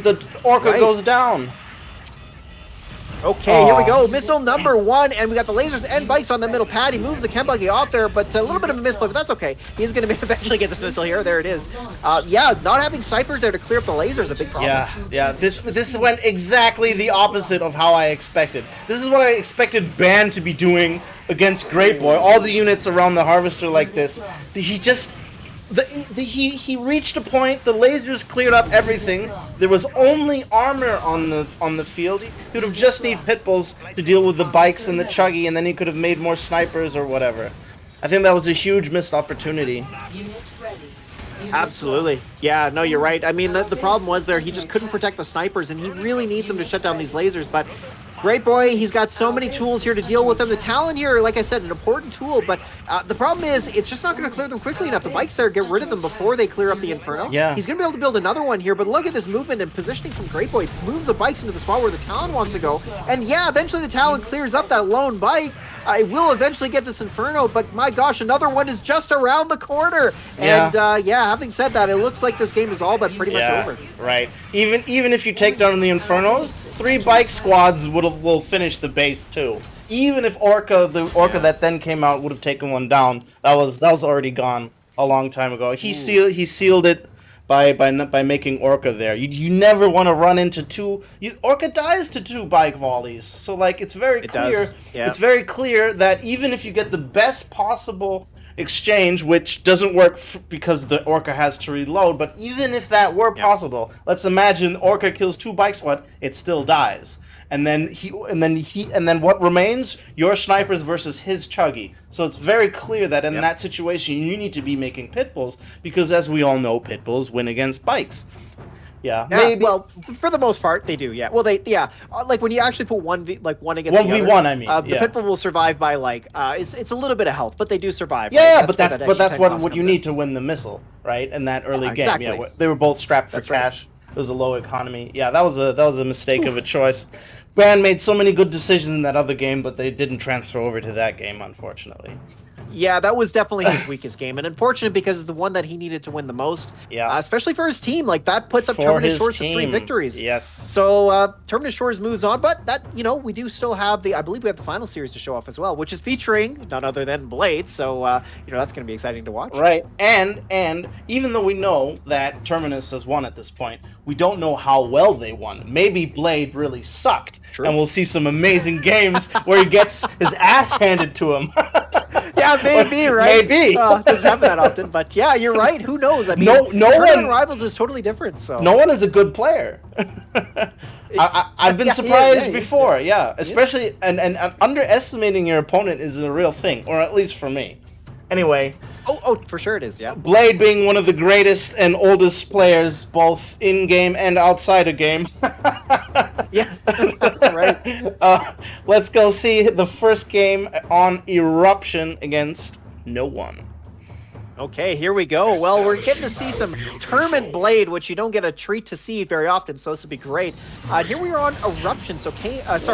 The Orca goes down. Okay, here we go. Missile number 1, and we got the lasers and bikes on the middle pad. He moves the Kembaki off there, but a little bit of a misplay, but that's okay. He's going to eventually get this missile here. There it is. Not having snipers there to clear up the lasers is a big problem. Yeah. This went exactly the opposite of how I expected. This is what I expected Ban to be doing against Great Boy. All the units around the Harvester like this. He just... He reached a point. The lasers cleared up everything. There was only armor on the field. He would have just need Pitbulls to deal with the bikes and the Chuggy, and then he could have made more snipers or whatever. I think that was a huge missed opportunity. Absolutely. Yeah, no, you're right. I mean, the problem was there, he just couldn't protect the snipers, and he really needs them to shut down these lasers, but Great boy, he's got so many tools here to deal with them. The Talon here, like I said, an important tool, but the problem is it's just not going to clear them quickly enough. The bikes there, get rid of them before they clear up the Inferno. Yeah. He's going to be able to build another one here, but look at this movement and positioning from Great Boy. Moves the bikes into the spot where the Talon wants to go, and yeah, eventually the Talon clears up that lone bike. I will eventually get this Inferno, but my gosh, another one is just around the corner. Yeah. And yeah, having said that, it looks like this game is all but pretty much over. Right. Even if you take down the Infernos, 3 bike squads will finish the base too. Even if the Orca that then came out would have taken one down, that was already gone a long time ago. He sealed it by making Orca there. You never want to run into Orca dies to 2 bike volleys. So like it's very clear. Yeah. It's very clear that even if you get the best possible exchange, which doesn't work because the Orca has to reload, but even if that were possible, let's imagine Orca kills 2 bike squad, it still dies. And then what remains? Your snipers versus his chuggy. So it's very clear that in that situation you need to be making pit bulls, because as we all know, pit bulls win against bikes. Yeah, maybe. Well, for the most part, they do. Yeah. Well, like when you actually put one against 1v1. I mean, the pit bull will survive by like it's a little bit of health, but they do survive. Yeah, right? but that's what you need to win the missile, right? In that early game, exactly. yeah, they were both strapped for cash. It was a low economy. Yeah, that was a mistake of a choice. Brand made so many good decisions in that other game, but they didn't transfer over to that game, unfortunately. Yeah, that was definitely his weakest game, and unfortunate because it's the one that he needed to win the most. Yeah, especially for his team. Like that puts up Terminus Shores to 3 victories. Yes. So Terminus Shores moves on, but that we do still have I believe we have the final series to show off as well, which is featuring none other than Blade. So that's going to be exciting to watch. Right, and even though we know that Terminus has won at this point, we don't know how well they won. Maybe Blade really sucked, and we'll see some amazing games where he gets his ass handed to him. Yeah, maybe, right? Maybe. Doesn't happen that often, but yeah, you're right. Who knows? I mean, no one Rivals is totally different. So no one is a good player. I've been surprised before. Yeah, especially and underestimating your opponent is a real thing, or at least for me. Anyway. Oh, for sure it is. Yeah. Blade being one of the greatest and oldest players, both in game and outside of game. Yeah. Right. Let's go see the first game on Eruption against no one. Okay, here we go. Well, we're getting to see some Tournament Blade, which you don't get a treat to see very often, so this would be great. Here we are on Eruption. So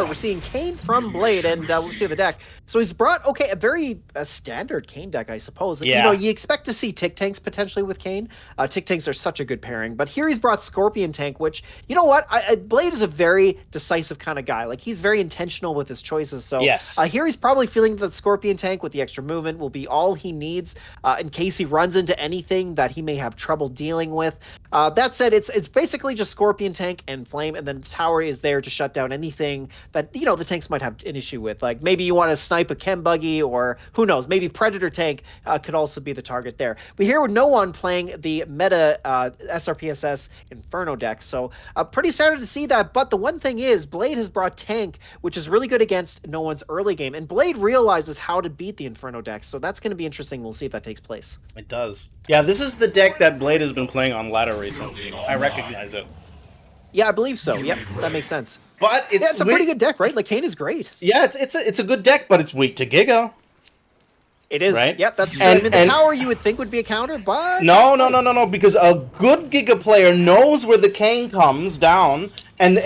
we're seeing Kane from Blade, and we'll see the deck. So he's brought, a very standard Kane deck, I suppose. Yeah. You expect to see Tick Tanks potentially with Kane. Tick Tanks are such a good pairing, but here he's brought Scorpion Tank, which, you know what? Blade is a very decisive kind of guy. Like, he's very intentional with his choices. So yes. Here he's probably feeling that Scorpion Tank with the extra movement will be all he needs in case he runs into anything that he may have trouble dealing with. That said, it's basically just Scorpion Tank and Flame, and then Tower is there to shut down anything that, the tanks might have an issue with. Like, maybe you want to snipe a Chem Buggy, or who knows, maybe Predator Tank could also be the target there. But here with no one playing the meta SRPSS Inferno deck, so pretty started to see that. But the one thing is, Blade has brought Tank, which is really good against no one's early game, and Blade realizes how to beat the Inferno deck, so that's going to be interesting. We'll see if that takes place. It does. Yeah, this is the deck that Blade has been playing on ladder recently. I recognize it. Yeah, I believe so. Yep, that makes sense. But it's a pretty good deck, right? Like, Kane is great. Yeah, it's a good deck, but it's weak to Giga. It is. Right? Yep, that's true. I mean, the Tower you would think would be a counter, but no, because a good Giga player knows where the Kane comes down and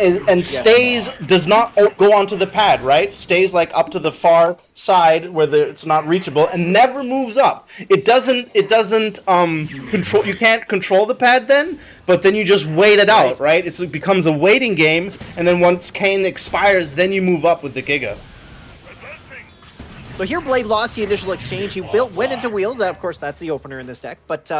stays, does not go onto the pad, right? Stays like up to the far side where it's not reachable and never moves up. It doesn't control. You can't control the pad then, but then you just wait it out, right? It becomes a waiting game, and then once Kane expires, then you move up with the Giga. So here Blade lost the initial exchange. He went into wheels. Of course, that's the opener in this deck. But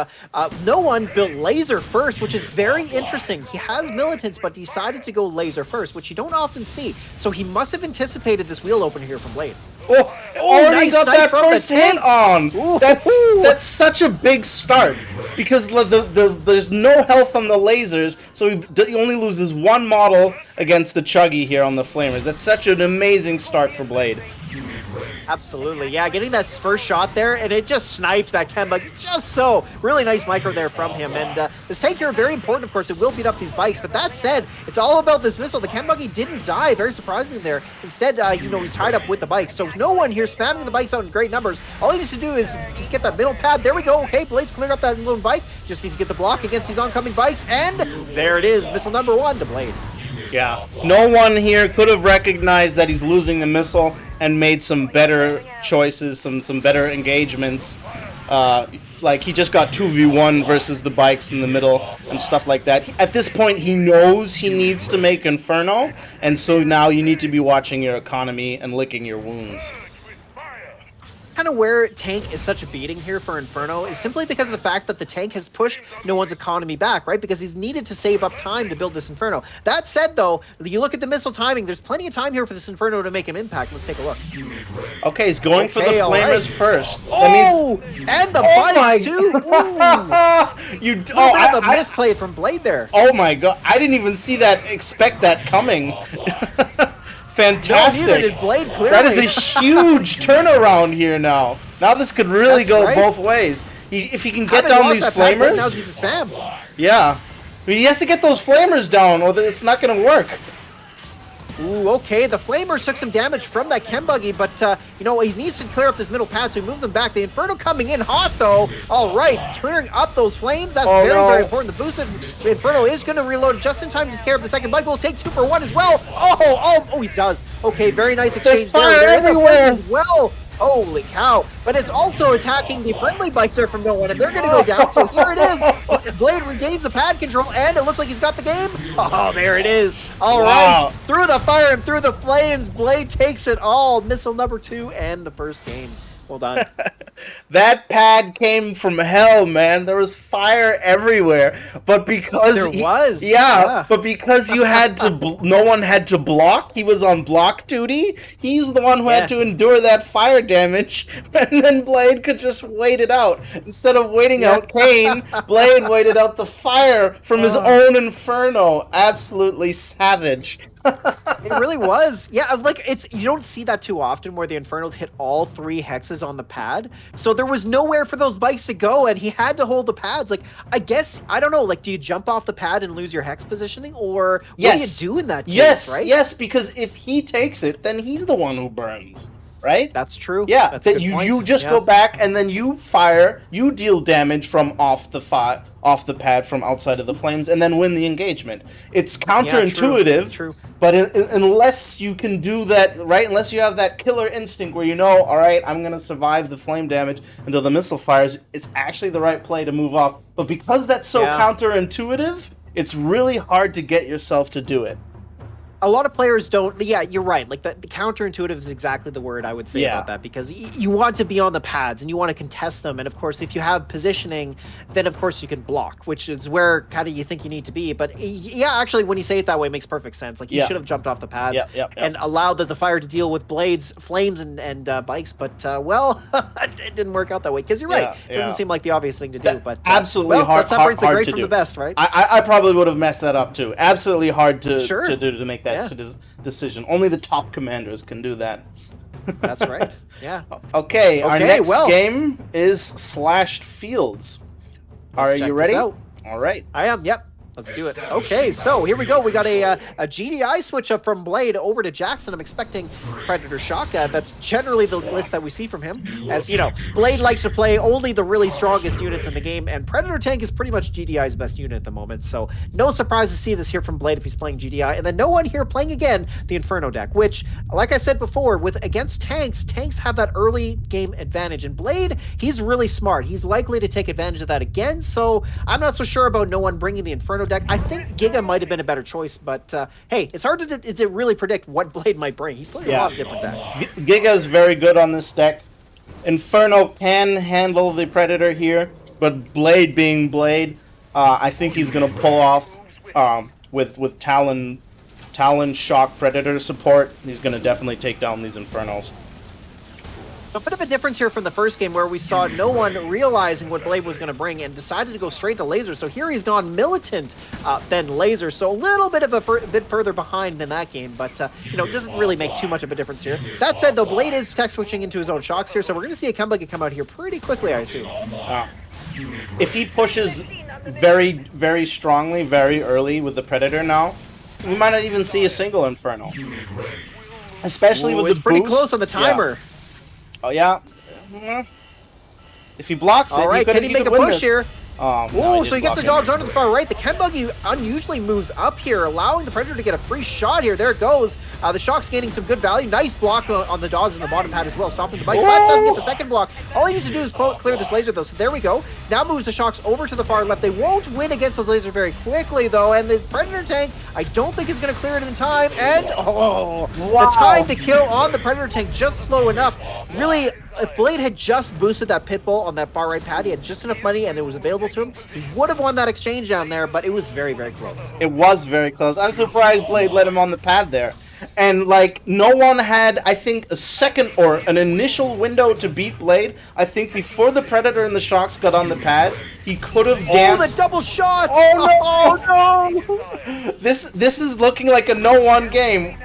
no one built laser first, which is very interesting. He has militants, but decided to go laser first, which you don't often see. So he must have anticipated this wheel opener here from Blade. Already nice got that first hit on. That's such a big start, because there's no health on the lasers, so he only loses one model against the Chuggy here on the Flamers. That's such an amazing start for Blade. Absolutely, yeah, getting that first shot there, and it just snipes that chem buggy just so. Really nice micro there from him, and this tank here, very important, of course, it will beat up these bikes, but that said, it's all about this missile. The chem buggy didn't die, very surprisingly there. Instead, you know, he's tied up with the bikes, so no one here spamming the bikes out in great numbers. All he needs to do is just get that middle pad. There we go, okay, Blade's cleared up that little bike, just needs to get the block against these oncoming bikes, and there it is, missile number 1 to Blade. Yeah, no one here could have recognized that he's losing the missile and made some better choices, some better engagements. Like, he just got 2v1 versus the bikes in the middle and stuff like that. At this point, he knows he needs to make Inferno, and so now you need to be watching your economy and licking your wounds. Kind of where tank is such a beating here for Inferno is simply because of the fact that the tank has pushed no one's economy back, right? Because he's needed to save up time to build this Inferno. That said, though, you look at the missile timing, there's plenty of time here for this Inferno to make an impact. Let's take a look. Okay, he's going for the flamers first. Oh, and the bikes, too! You a misplay from Blade there. Oh my god, I didn't even see that, expect that coming. Fantastic. No, neither did Blade, clearly. That is a huge turnaround here now. Now this could really go both ways. If he can get down these flamers. Now he's a spam. Yeah. I mean, he has to get those flamers down or it's not going to work. Ooh, okay, the Flamers took some damage from that chem buggy, but, you know, he needs to clear up this middle pad, so he moves them back. The Inferno coming in hot, though. All right, clearing up those flames. That's very important. The boosted Inferno is going to reload just in time to scare up the second bike. Will take 2 for 1 as well. Oh, he does. Okay, very nice exchange there. Fire everywhere as well. Holy cow. But it's also attacking the friendly bikes there from no one, and they're going to go down. So here it is. Blade regains the pad control, and it looks like he's got the game. Oh, there it is. All right. Through the fire and through the flames, Blade takes it all. Missile number 2 and the first game. Well done. That pad came from hell, man. There was fire everywhere. But because but because you had to, no one had to block. He was on block duty. He's the one who had to endure that fire damage, and then Blade could just wait it out instead of waiting out Kane. Blade waited out the fire from his own Inferno. Absolutely savage. It really was. Yeah, like, you don't see that too often where the Infernos hit all 3 hexes on the pad. So there was nowhere for those bikes to go, and he had to hold the pads. Like, I guess, I don't know, like, do you jump off the pad and lose your hex positioning? Or what do you do in that case, right? Yes, because if he takes it, then he's the one who burns. Right? That's true. Yeah, that you just go back and then you fire, you deal damage from off the pad from outside of the flames, and then win the engagement. It's counterintuitive, true. But unless you can do that, right? Unless you have that killer instinct where you know, all right, I'm gonna survive the flame damage until the missile fires. It's actually the right play to move off. But because that's so counterintuitive, it's really hard to get yourself to do it. A lot of players don't. Yeah, you're right. Like, the counterintuitive is exactly the word I would say about that, because you want to be on the pads and you want to contest them. And of course, if you have positioning, then of course you can block, which is where kind of you think you need to be. But yeah, actually, when you say it that way, it makes perfect sense. Like, you should have jumped off the pads and allowed the fire to deal with Blades, flames, and bikes. But well, it didn't work out that way, because you're right. It doesn't seem like the obvious thing to do. But absolutely hard. That separates the great from the best, right? I probably would have messed that up too. Absolutely hard to do to make that decision. Only the top commanders can do that. That's right. Yeah. Okay, our next game is Slashed Fields. Are you ready? All right. I am. Yep. Let's do it. Okay, so here we go. We got a GDI switch up from Blade over to Jackson. I'm expecting Predator Shock. That's generally the list that we see from him. As you know, Blade likes to play only the really strongest units in the game, and Predator Tank is pretty much GDI's best unit at the moment. So no surprise to see this here from Blade if he's playing GDI. And then no one here playing again the Inferno deck, which, like I said before, against tanks have that early game advantage. And Blade, he's really smart. He's likely to take advantage of that again. So I'm not so sure about no one bringing the Inferno deck. I think Giga might have been a better choice, but hey, it's hard to really predict what Blade might bring. He plays a lot of different decks. Giga's very good on this deck. Inferno can handle the Predator here, but Blade being Blade, I think he's gonna pull off with Talon Shock Predator support. He's gonna definitely take down these Infernos. A bit of a difference here from the first game where we saw no one realizing what Blade was going to bring and decided to go straight to laser. So here he's gone militant than laser. So a little bit of a bit further behind than that game, but you know, it doesn't really make too much of a difference here. That said, though, Blade is tech switching into his own shocks here, so we're going to see a comeback come out here pretty quickly, I assume. If he pushes very, very strongly, very early with the Predator now, we might not even see a single Inferno. Especially with the boost. It's pretty close on the timer. Yeah. Oh, yeah. If he blocks it, all right, can he make a push here? No, so he gets the dogs onto the far right. The Chem Buggy unusually moves up here, allowing the Predator to get a free shot here. There it goes. The Shock's gaining some good value. Nice block on the dogs on the bottom pad as well, stopping the bikes, but doesn't get the second block. All he needs to do is clear this laser, though. So there we go. Now moves the Shocks over to the far left. They won't win against those lasers very quickly, though, and the Predator tank, I don't think is going to clear it in time, and the time to kill on the Predator tank just slow enough. Really, if Blade had just boosted that Pitbull on that far right pad, he had just enough money and it was available to him, he would have won that exchange down there, but it was very, very close. It was very close. I'm surprised Blade let him on the pad there. And, like, no one had, I think, a second or an initial window to beat Blade. I think before the Predator and the Shocks got on the pad, he could have danced. Oh, the double shot! Oh, no! This is looking like a no-one game.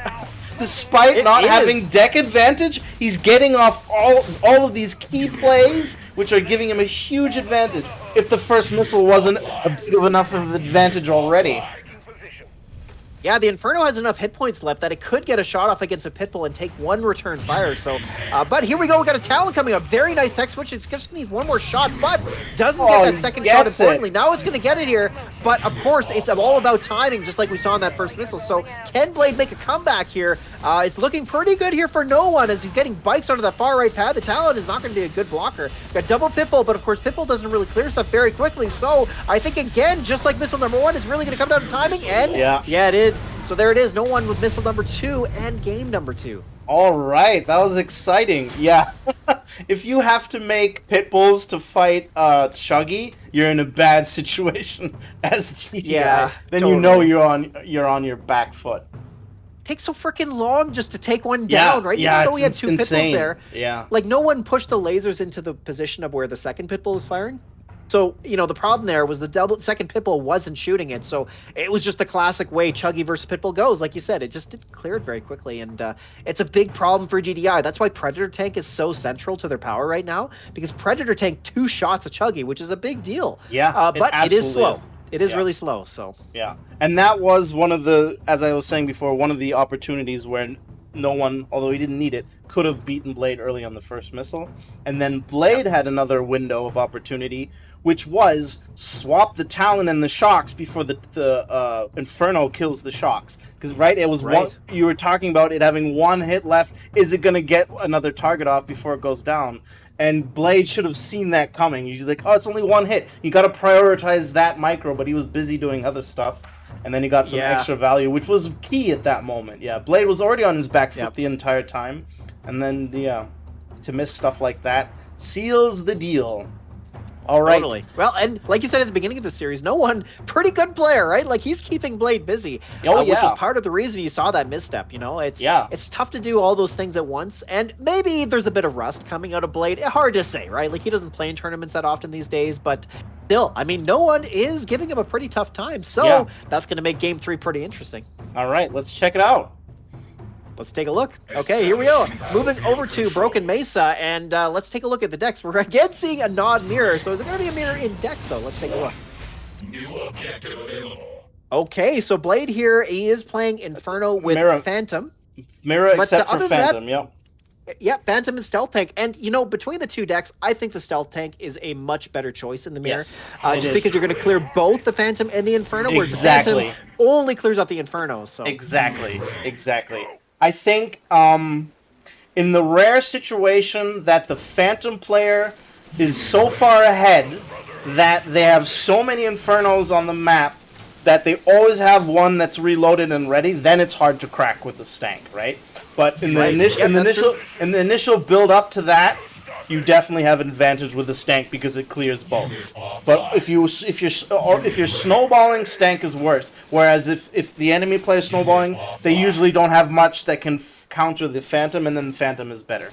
Despite not having deck advantage, he's getting off all of these key plays, which are giving him a huge advantage. If the first missile wasn't a big enough of an advantage already. Yeah, the Inferno has enough hit points left that it could get a shot off against a Pitbull and take one return fire. So, but here we go. We got a Talon coming up. Very nice tech switch. It's just needs one more shot, but doesn't get that second shot. Importantly, now it's going to get it here. But of course, it's all about timing, just like we saw in that first missile. So, can Blade make a comeback here? It's looking pretty good here for no one as he's getting bikes onto that far right pad. The Talon is not going to be a good blocker. Got double Pitbull, but of course, Pitbull doesn't really clear stuff very quickly. So, I think again, just like missile number one, it's really going to come down to timing. And yeah, it is. So there it is, no one with missile number 2 and game number 2. All right, that was exciting. Yeah, if you have to make Pitbulls to fight Chuggy, you're in a bad situation as GDI. Yeah, then totally. you know you're on your back foot. Takes so freaking long just to take one down, right? Yeah, even though we had two insane. Pitbulls there. Yeah, like no one pushed the lasers into the position of where the second Pitbull is firing. So, you know, the problem there was the second Pitbull wasn't shooting it. So it was just the classic way Chuggy versus Pitbull goes. Like you said, it just didn't clear it very quickly. And it's a big problem for GDI. That's why Predator Tank is so central to their power right now. Because Predator Tank 2 shots at Chuggy, which is a big deal. Yeah, but it is slow. It is really slow, so. Yeah, and that was one of the, as I was saying before, one of the opportunities where no one, although he didn't need it, could have beaten Blade early on the first missile. And then Blade had another window of opportunity, which was swap the Talon and the Shocks before the Inferno kills the Shocks. Because, right, it was one, you were talking about it having one hit left. Is it going to get another target off before it goes down? And Blade should have seen that coming. You're like, oh, it's only one hit. You got to prioritize that micro, but he was busy doing other stuff. And then he got some extra value, which was key at that moment. Yeah, Blade was already on his back foot the entire time. And then, to miss stuff like that seals the deal. All right. Totally. Well, and like you said at the beginning of the series, no one, pretty good player, right? Like he's keeping Blade busy, which is part of the reason you saw that misstep. You know, it's tough to do all those things at once, and maybe there's a bit of rust coming out of Blade. Hard to say, right? Like he doesn't play in tournaments that often these days, but still, I mean, no one is giving him a pretty tough time. So that's going to make Game 3 pretty interesting. All right, let's check it out. Let's take a look. Okay, here we are. Moving over to Broken Mesa, and let's take a look at the decks. We're again seeing a nod mirror. So is it going to be a mirror in decks, though? Let's take a look. New objective available. Okay, so Blade here, he is playing Inferno with Phantom. Mirror except for Phantom, Yeah, Phantom and Stealth Tank. And, you know, between the two decks, I think the Stealth Tank is a much better choice in the mirror. Yes, just because you're going to clear both the Phantom and the Inferno, whereas Phantom only clears out the Inferno. So Exactly. I think in the rare situation that the Phantom player is so far ahead that they have so many Infernos on the map that they always have one that's reloaded and ready, then it's hard to crack with the Stank, right? But in the initial build up to that, you definitely have an advantage with the Stank because it clears both. But if you're snowballing, Stank is worse. Whereas if the enemy plays snowballing, they usually don't have much that can counter the Phantom, and then the Phantom is better.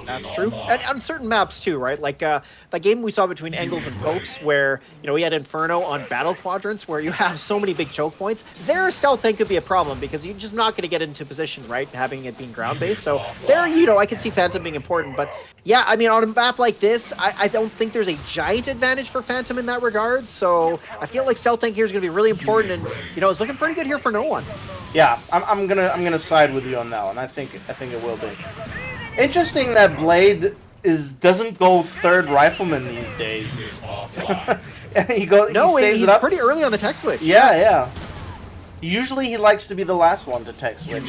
That's true. And on certain maps too, right? Like the game we saw between Engels and Popes where, we had Inferno on battle quadrants where you have so many big choke points. There, stealth tank could be a problem because you're just not going to get into position, right? Having it being ground-based. So there, I can see Phantom being important. But yeah, I mean, on a map like this, I don't think there's a giant advantage for Phantom in that regard. So I feel like stealth tank here is going to be really important. And, it's looking pretty good here for no one. Yeah, I'm gonna side with you on that one. I think it will be. Interesting that Blade doesn't go third rifleman these days. He saves he's it up pretty early on the tech switch. Yeah. Usually he likes to be the last one to tech switch.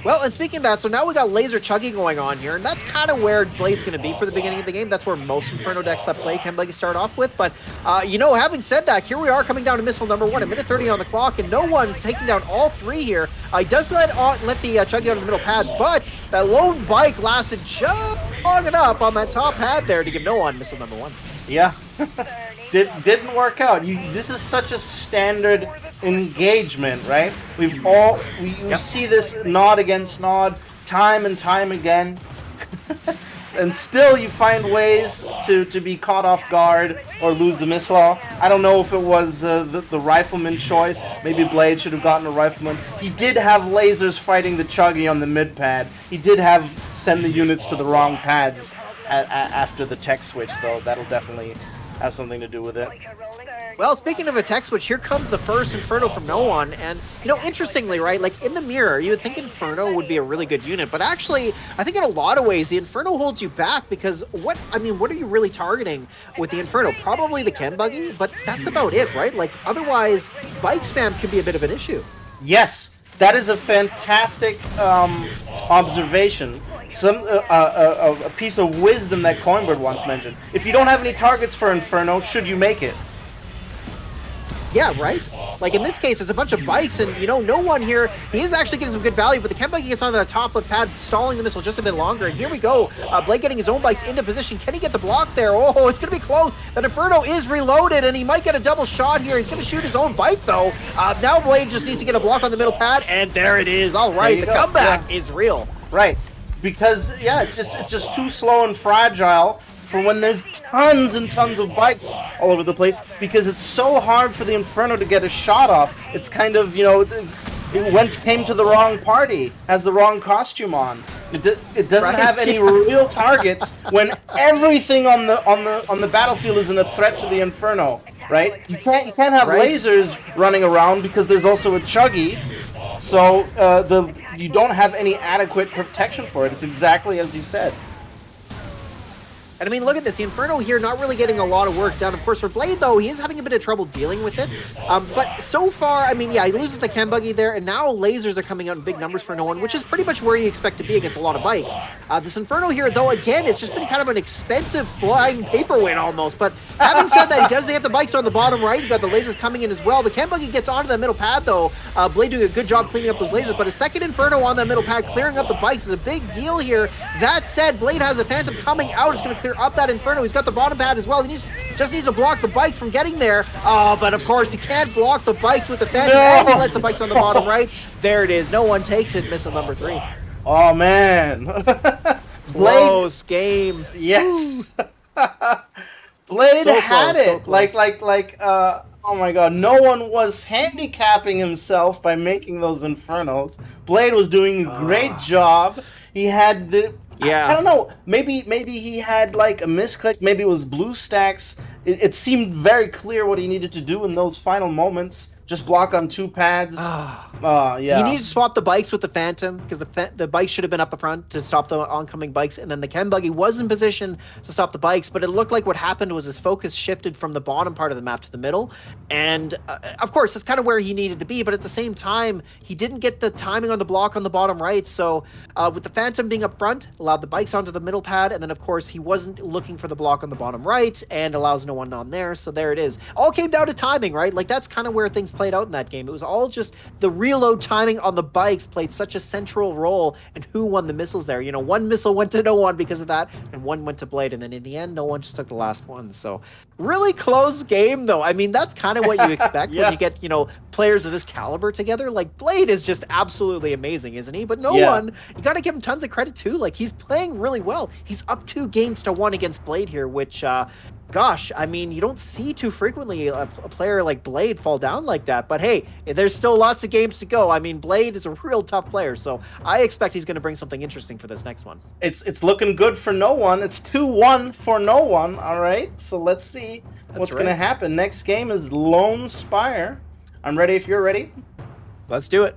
Well, and speaking of that, so now we got laser chugging going on here, and that's kind of where Blade's going to be for the beginning of the game. That's where most Inferno decks that play can start off with. But, having said that, here we are coming down to missile number 1, a minute 30 on the clock, and no one is taking down all 3 here. He does let the chugging out of the middle pad, but that lone bike lasted just long enough on that top pad there to give no one missile number 1. Yeah. Didn't work out. This is such a standard engagement, right? We see this nod against nod time and time again. And still you find ways to be caught off guard or lose the missile. I don't know if it was the rifleman choice. Maybe Blade should have gotten a rifleman. He did have lasers fighting the Chuggy on the mid pad. He did have send the units to the wrong pads after the tech switch, though. That'll definitely have something to do with it. Well, speaking of a tech switch, here comes the first Inferno from no one. And, interestingly, right, like in the mirror, you would think Inferno would be a really good unit. But actually, I think in a lot of ways, the Inferno holds you back because what are you really targeting with the Inferno? Probably the Ken Buggy, but that's about it, right? Like, otherwise, bike spam can be a bit of an issue. Yes, that is a fantastic observation. A piece of wisdom that Coinbird once mentioned. If you don't have any targets for Inferno, should you make it? Yeah, right? Like in this case, it's a bunch of bikes, and no one here. He is actually getting some good value, but the Ken Buggy gets on the top of pad, stalling the missile just a bit longer. And here we go. Blade getting his own bikes into position. Can he get the block there? Oh, it's going to be close. That Inferno is reloaded, and he might get a double shot here. He's going to shoot his own bike, though. Now Blade just needs to get a block on the middle pad, and there it is. All right, the comeback is real. Right, because it's just too slow and fragile for when there's tons and tons of bikes all over the place, because it's so hard for the Inferno to get a shot off. It's kind of, came to the wrong party, has the wrong costume on. It doesn't have any real targets when everything on the battlefield isn't a threat to the Inferno, right? You can't have lasers running around because there's also a Chuggy. So you don't have any adequate protection for it. It's exactly as you said. And I mean, look at this. The Inferno here not really getting a lot of work done. Of course, for Blade, though, he is having a bit of trouble dealing with it. But so far, I mean, he loses the Ken Buggy there, and now lasers are coming out in big numbers for no one, which is pretty much where you expect to be against a lot of bikes. This Inferno here, though, again, it's just been kind of an expensive flying paperweight almost. But having said that, he does get the bikes on the bottom right. He's got the lasers coming in as well. The Ken Buggy gets onto the middle pad, though. Blade doing a good job cleaning up those lasers, but a second Inferno on that middle pad clearing up the bikes is a big deal here. That said, Blade has a Phantom coming out. It's going to clear up that Inferno. He's got the bottom pad as well. He just needs to block the bikes from getting there. Oh, but of course, he can't block the bikes with the Phantom, and he lets the bikes on the bottom right. There it is. No one takes it. Missile number 3. Oh, man. Close game. Yes. Blade So had close, it. so close. Oh my god, no one was handicapping himself by making those Infernos. Blade was doing a great job. He had the... Yeah. I don't know, maybe he had like a misclick, maybe it was blue stacks. It seemed very clear what he needed to do in those final moments. Just block on 2 pads. Yeah. He needed to swap the bikes with the Phantom because the bikes should have been up front to stop the oncoming bikes, and then the Ken Buggy was in position to stop the bikes, but it looked like what happened was his focus shifted from the bottom part of the map to the middle, and of course that's kind of where he needed to be, but at the same time he didn't get the timing on the block on the bottom right, so with the Phantom being up front, allowed the bikes onto the middle pad, and then of course he wasn't looking for the block on the bottom right, and allows no one on there, so there it is. All came down to timing, right? Like that's kind of where things play played out in that game. It was all just the reload timing on the bikes played such a central role in who won the missiles there. You know, one missile went to no one because of that, and one went to Blade, and then in the end, no one just took the last one. So really close game, though. I mean, that's kind of what you expect when you get, you know, players of this caliber together. Like, Blade is just absolutely amazing, isn't he? But no one, you got to give him tons of credit, too. Like, he's playing really well. He's up 2-1 against Blade here, which, gosh, I mean, you don't see too frequently a player like Blade fall down like that. But hey, there's still lots of games to go. I mean, Blade is a real tough player, so I expect he's going to bring something interesting for this next one. It's looking good for no one. It's 2-1 for no one, all right? So let's see what's going to happen. Next game is Lone Spire. I'm ready if you're ready. Let's do it.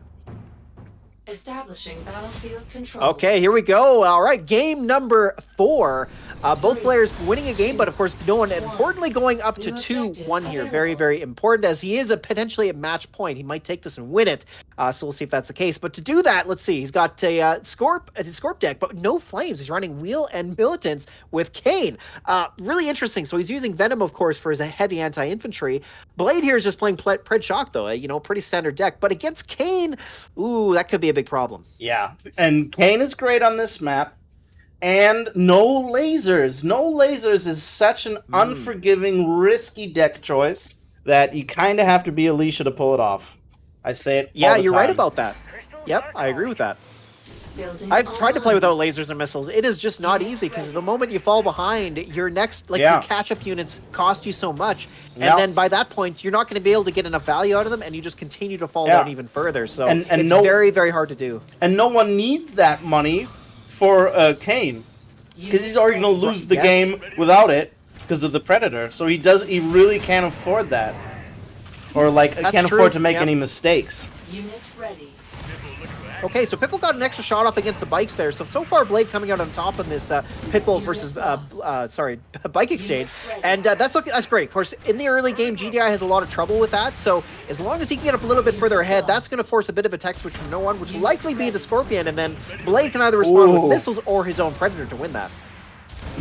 Establishing battlefield control. Okay, here we go. All right, game number 4. Both players winning a game, but of course, no one importantly going up to 2-1 here. Very, very important, as he is potentially at match point. He might take this and win it. So we'll see if that's the case. But to do that, let's see. He's got a Scorp deck, but no flames. He's running Wheel and Militants with Kane. Really interesting. So he's using Venom, of course, for his heavy anti-infantry. Blade here is just playing Pred Shock, though. You know, pretty standard deck. But against Kane, ooh, that could be a big problem. Yeah, and Kane is great on this map. And no lasers. No lasers is such an unforgiving, risky deck choice that you kind of have to be Alicia to pull it off. I say it all the you're time. right about that. Yep, I agree with that. I've tried to play without lasers and missiles. It is just not easy, because the moment you fall behind, your next, your catch-up units cost you so much. And then by that point, you're not going to be able to get enough value out of them, and you just continue to fall down even further. So it's very, very hard to do. And no one needs that money for Kane, because he's already going to lose the game without it because of the Predator. So he really can't afford that, or can't afford to make any mistakes. Unit ready. Okay, so Pitbull got an extra shot off against the bikes there. So far, Blade coming out on top in this Pitbull versus bike exchange, and that's great. Of course, in the early game, GDI has a lot of trouble with that. So as long as he can get up a little bit further ahead, that's going to force a bit of a tech switch from no one, which will likely be into Scorpion, and then Blade can either respond with missiles or his own Predator to win that.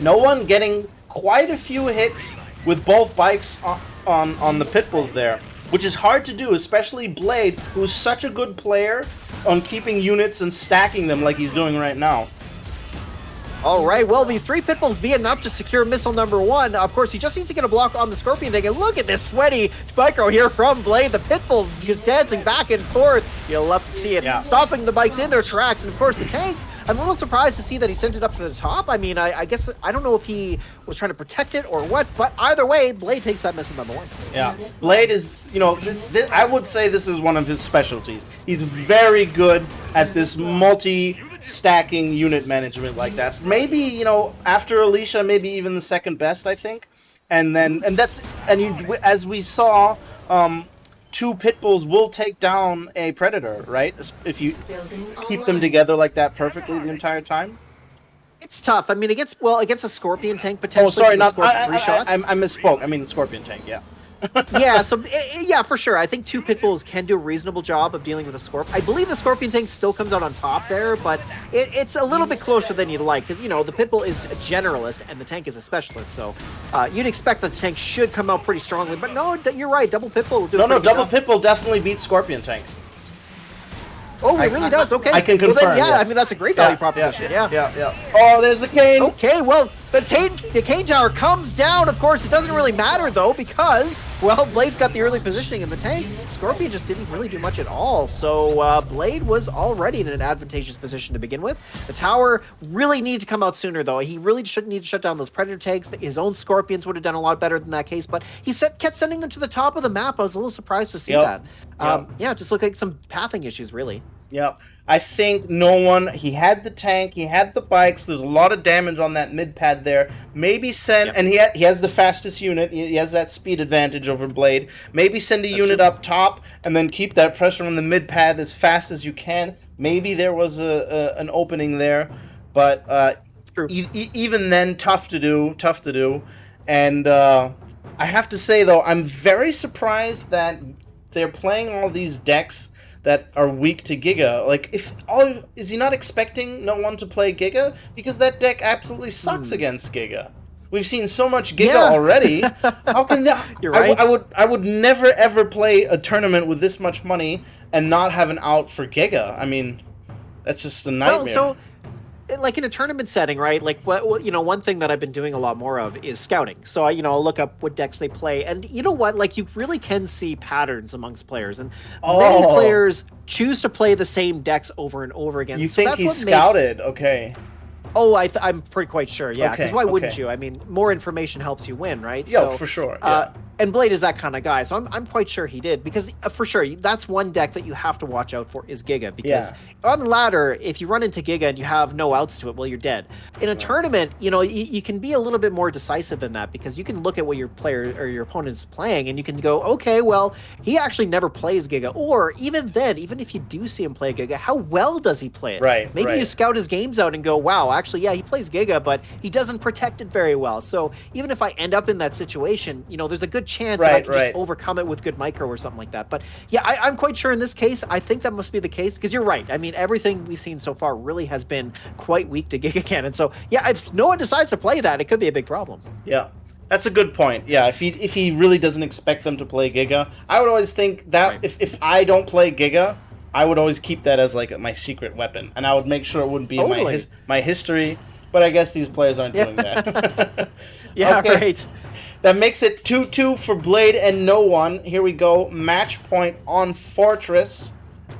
No one getting quite a few hits with both bikes on the Pitbulls there, which is hard to do, especially Blade, who's such a good player on keeping units and stacking them like he's doing right now. All right, well, these 3 Pitbulls be enough to secure missile number 1. Of course, he just needs to get a block on the Scorpion tank, and look at this sweaty micro here from Blade. The Pitbulls just dancing back and forth. You'll love to see it. Stopping the bikes in their tracks, and of course, the tank, I'm a little surprised to see that he sent it up to the top. I mean, I guess, I don't know if he was trying to protect it or what, but either way, Blade takes that missile number 1. Yeah, Blade is, you know, I would say this is one of his specialties. He's very good at this multi-stacking unit management like that. Maybe, you know, after Alicia, maybe even the second best, I think. And as we saw, 2 Pitbulls will take down a Predator, right? If you keep them together like that perfectly the entire time. It's tough. I mean, against a Scorpion tank potentially. Oh, sorry, not 3 shots. I misspoke. I mean, the Scorpion tank. Yeah. Yeah, for sure. I think 2 Pitbulls can do a reasonable job of dealing with a Scorp. I believe the Scorpion tank still comes out on top there, but it's a little bit closer than you'd like, because, you know, the Pitbull is a generalist and the tank is a specialist, so you'd expect that the tank should come out pretty strongly. But no, you're right. Double Pitbull will do it. No, double Pitbull definitely beats Scorpion tank. Oh, it really does. Okay. I can confirm. Well, then, yes. I mean, that's a great value proposition. Yeah. Oh, there's the Kane. Okay, well, the Kane tower comes down. Of course, it doesn't really matter, though, because, well, Blade's got the early positioning in the tank. Scorpion just didn't really do much at all. So Blade was already in an advantageous position to begin with. The tower really needed to come out sooner, though. He really shouldn't need to shut down those Predator tanks. His own Scorpions would have done a lot better than that case, but he kept sending them to the top of the map. I was a little surprised to see that. Yeah, just looked like some pathing issues, really. Yep. I think he had the tank, he had the bikes, there's a lot of damage on that mid pad there. Maybe and he has the fastest unit, he has that speed advantage over Blade. Maybe send a unit up top and then keep that pressure on the mid pad as fast as you can. Maybe there was an opening there, but even then, tough to do. And I have to say, though, I'm very surprised that they're playing all these decks that are weak to Giga. Like, is he not expecting no one to play Giga? Because that deck absolutely sucks against Giga. We've seen so much Giga Yeah. already. How can that? You're right. I would never ever play a tournament with this much money and not have an out for Giga. I mean, that's just a nightmare. Well, so like in a tournament setting, right? Like what one thing that I've been doing a lot more of is scouting. So I'll look up what decks they play, and you know what? Like you really can see patterns amongst players, and many players choose to play the same decks over and over again. You so think that's he's what makes, scouted? Okay. Oh, I'm pretty quite sure. Yeah, because Okay, why wouldn't okay. you? I mean, more information helps you win, right? Yeah, for sure, yeah. And Blade is that kind of guy, so I'm quite sure he did, because for sure that's one deck that you have to watch out for is Giga, because on ladder, if you run into Giga and you have no outs to it, well, you're dead. In a tournament, you can be a little bit more decisive than that, because you can look at what your player or your opponent's playing and you can go, okay, well, he actually never plays Giga, or even then, even if you do see him play Giga, how well does he play it? Right, Maybe right. you scout his games out and go, wow, actually, yeah, he plays Giga, but he doesn't protect it very well. So even if I end up in that situation, there's a good chance that I can just overcome it with good micro or something like that. But yeah, I'm quite sure in this case, I think that must be the case, because you're right. I mean, everything we've seen so far really has been quite weak to Giga Cannon. So yeah, if no one decides to play that, it could be a big problem. Yeah. That's a good point. Yeah, if he really doesn't expect them to play Giga, I would always think that if I don't play Giga, I would always keep that as like my secret weapon, and I would make sure it wouldn't be in my history. But I guess these players aren't doing that. Yeah, Okay. right. That makes it 2-2 for Blade and no one. Here we go. Match point on Fortress.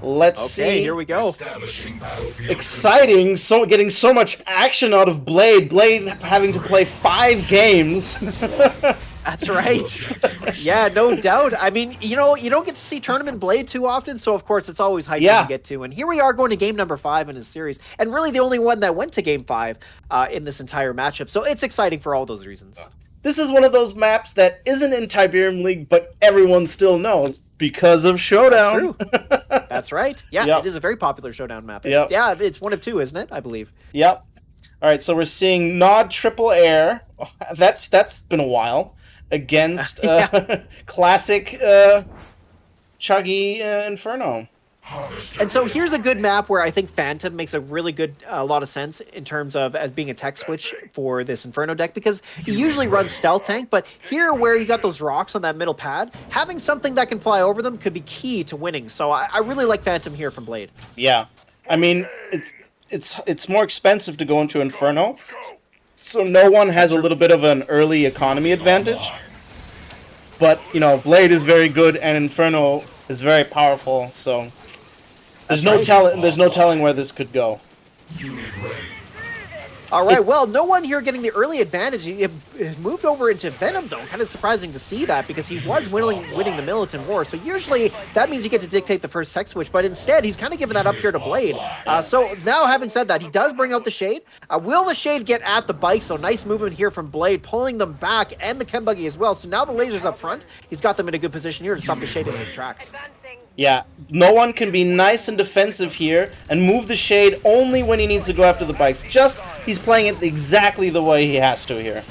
Let's see. Okay, here we go. Establishing battlefield. Exciting. Getting so much action out of Blade. Blade having to play 5 games. That's right. Yeah, no doubt. I mean, you don't get to see Tournament Blade too often, so of course it's always hyping to get to. And here we are going to game number 5 in his series, and really the only one that went to game 5 in this entire matchup. So it's exciting for all those reasons. This is one of those maps that isn't in Tiberium League, but everyone still knows because of Showdown. That's true. That's right. Yeah, Yep. It is a very popular Showdown map. Yep. Yeah, it's one of 2, isn't it? I believe. Yep. All right, so we're seeing Nod Triple Air. That's been a while. Against classic Chuggy Inferno. And so here's a good map where I think Phantom makes a really good lot of sense in terms of as being a tech switch for this Inferno deck, because he usually runs Stealth Tank, but here where you got those rocks on that middle pad, having something that can fly over them could be key to winning. So I really like Phantom here from Blade. Yeah, I mean it's more expensive to go into Inferno, so no one has a little bit of an early economy advantage. But Blade is very good and Inferno is very powerful, so there's no telling where this could go. Unit ready. All right, well, no one here getting the early advantage. He moved over into Venom, though. Kind of surprising to see that, because he was winning the Militant War. So usually that means you get to dictate the first tech switch, but instead he's kind of giving that up here to Blade. So now, having said that, he does bring out the Shade. Will the Shade get at the bike? So nice movement here from Blade, pulling them back, and the Chem Buggy as well. So now the Laser's up front. He's got them in a good position here to stop the Shade in his tracks. Yeah, no one can be nice and defensive here and move the Shade only when he needs to go after the bikes. He's playing it exactly the way he has to here.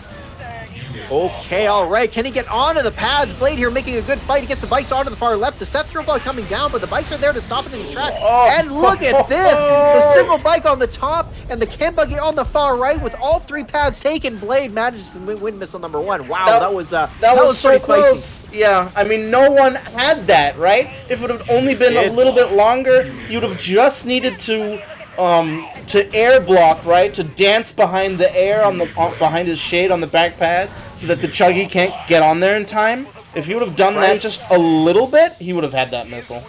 Okay, all right. Can he get onto the pads? Blade here making a good fight. He gets the bikes onto the far left. The Seth Blood coming down, but the bikes are there to stop it in his track. And look at this. The single bike on the top and the Chem Buggy on the far right with all 3 pads taken. Blade manages to win missile number 1. Wow, that was so pretty close. spicy. Yeah, I mean, no one had that, right? If it had only been a little bit longer, you'd have just needed to air block, right? To dance behind the air behind his Shade on the back pad, so that the Chuggy can't get on there in time. If he would have done that just a little bit, he would have had that missile.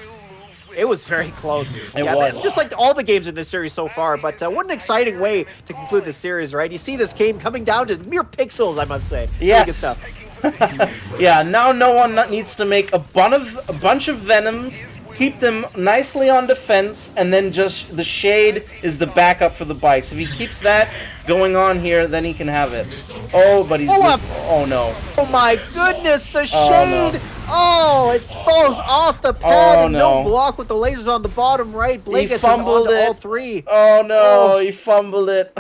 It was very close. It was. Just like all the games in this series so far, but what an exciting way to conclude this series, right? You see this game coming down to mere pixels, I must say. Yes. Really good stuff. Yeah, now no one needs to make a bunch of Venoms, keep them nicely on defense, and then just the Shade is the backup for the bikes. If he keeps that going on here, then he can have it. Oh, but he's... Oh, no. Oh, my goodness, the Shade! Oh, it falls off the pad and no block with the lasers on the bottom right. Blake gets onto all 3. Oh, no, he fumbled it.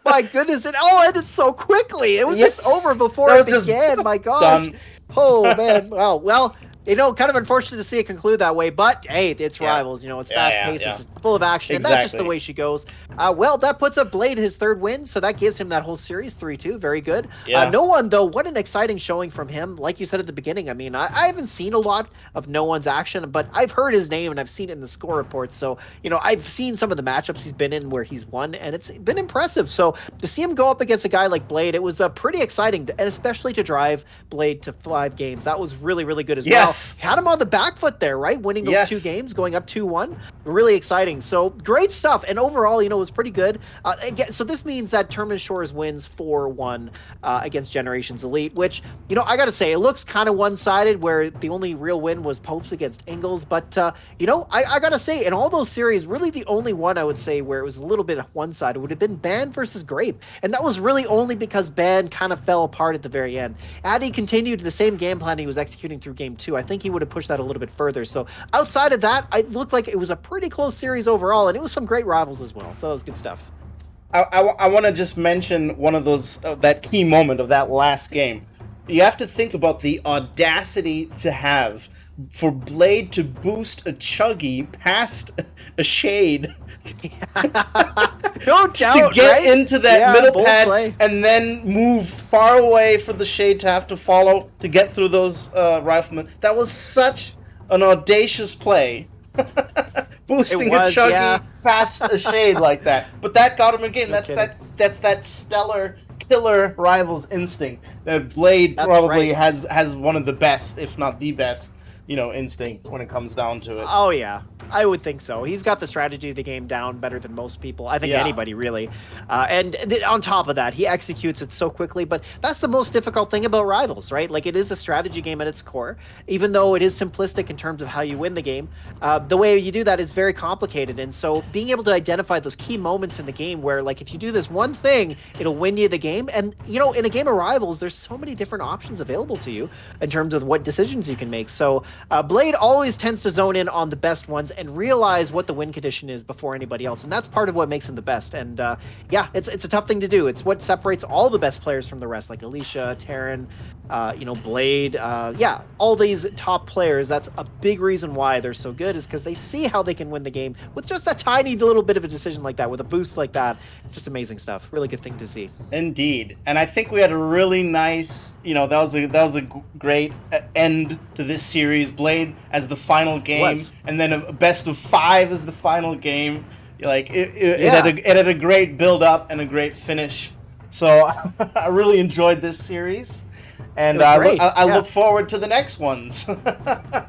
My goodness, it all ended so quickly. It was just over before it began. My gosh. Done. Oh, man. Well, kind of unfortunate to see it conclude that way, but hey, it's rivals. It's fast-paced. It's full of action, and that's just the Exactly. way she goes. Well, that puts up Blade his third win, so that gives him that whole series 3-2. Very good. Yeah. No One, though, what an exciting showing from him. Like you said at the beginning, I mean, I haven't seen a lot of No One's action, but I've heard his name and I've seen it in the score reports. So, you know, I've seen some of the matchups he's been in where he's won, and it's been impressive. So to see him go up against a guy like Blade, it was pretty exciting, and especially to drive Blade to 5 games. That was really, really good as Yes. well. Had him on the back foot there, right? Winning those Yes. 2 games, going up 2-1. Really exciting. So great stuff. And overall, you know, it was pretty good. Again, so this means that Terminus Shores wins 4-1 against Generations Elite, which, you know, I got to say, it looks kind of one-sided where the only real win was Pope's against Ingles. But, you know, I got to say, in all those series, really the only one I would say where it was a little bit one-sided would have been Ban versus Grape. And that was really only because Ban kind of fell apart at the very end. Had he continued the same game plan he was executing through game 2, I think he would have pushed that a little bit further. So outside of that, it looked like it was a pretty close series overall, and it was some great rivals as well. So it was good stuff. I want to just mention one of those, that key moment of that last game. You have to think about the audacity to have for Blade to boost a Chuggy past a Shade No doubt, to get right? into that Yeah, middle bold pad play. and then move far away for the Shade to have to follow to get through those riflemen. That was such an audacious play. Boosting It was, a Chuggy yeah. past a Shade like that. But that got him in game. No That's that stellar killer rivals instinct that Blade That's probably right. has one of the best, if not the best, you know, instinct when it comes down to it. Oh, yeah. I would think so. He's got the strategy of the game down better than most people. I think Yeah. anybody, really. On top of that, he executes it so quickly. But that's the most difficult thing about Rivals, right? Like, it is a strategy game at its core. Even though it is simplistic in terms of how you win the game, the way you do that is very complicated. And so being able to identify those key moments in the game where, like, if you do this one thing, it'll win you the game. And, you know, in a game of Rivals, there's so many different options available to you in terms of what decisions you can make. So Blade always tends to zone in on the best ones and realize what the win condition is before anybody else, and that's part of what makes him the best. And yeah, it's a tough thing to do. It's what separates all the best players from the rest, like Alicia, Terran, you know, Blade, yeah, all these top players. That's a big reason why they're so good, is because they see how they can win the game with just a tiny little bit of a decision like that, with a boost like that. It's just amazing stuff. Really good thing to see. Indeed, and I think we had a really nice, you know, that was a great end to this series. Blade as the final game, was. and then a best of 5 as the final game. Like it Yeah. had a great build up and a great finish. So I really enjoyed this series, and It was great, I yeah. look forward to the next ones.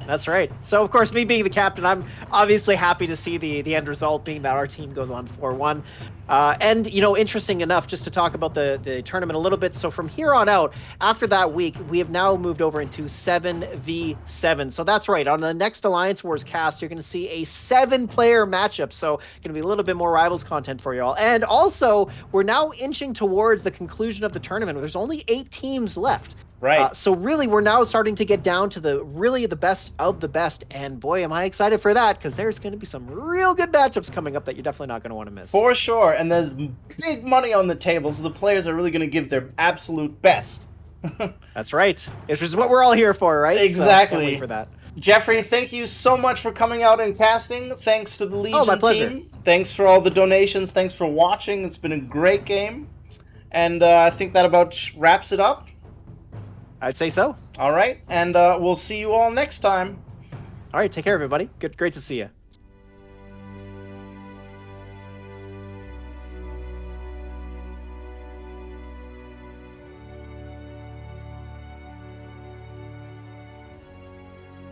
That's right. So, of course, me being the captain, I'm obviously happy to see the end result being that our team goes on 4-1. And, you know, interesting enough, just to talk about the tournament a little bit. So from here on out, after that week, we have now moved over into 7v7. So that's right. On the next Alliance Wars cast, you're going to see a 7-player matchup. So going to be a little bit more Rivals content for you all. And also, we're now inching towards the conclusion of the tournament. There's only 8 teams left. Right. So really, we're now starting to get down to the best of the best, and boy, am I excited for that, because there's going to be some real good matchups coming up that you're definitely not going to want to miss. For sure, and there's big money on the table, so the players are really going to give their absolute best. That's right. Which is what we're all here for, right? So, Exactly. can't wait for that. Jeffrey, thank you so much for coming out and casting. Thanks to the Legion my pleasure. team. Thanks for all the donations. Thanks for watching. It's been a great game. And I think that about wraps it up. I'd say so. All right, and we'll see you all next time. All right, take care, everybody. Great to see you.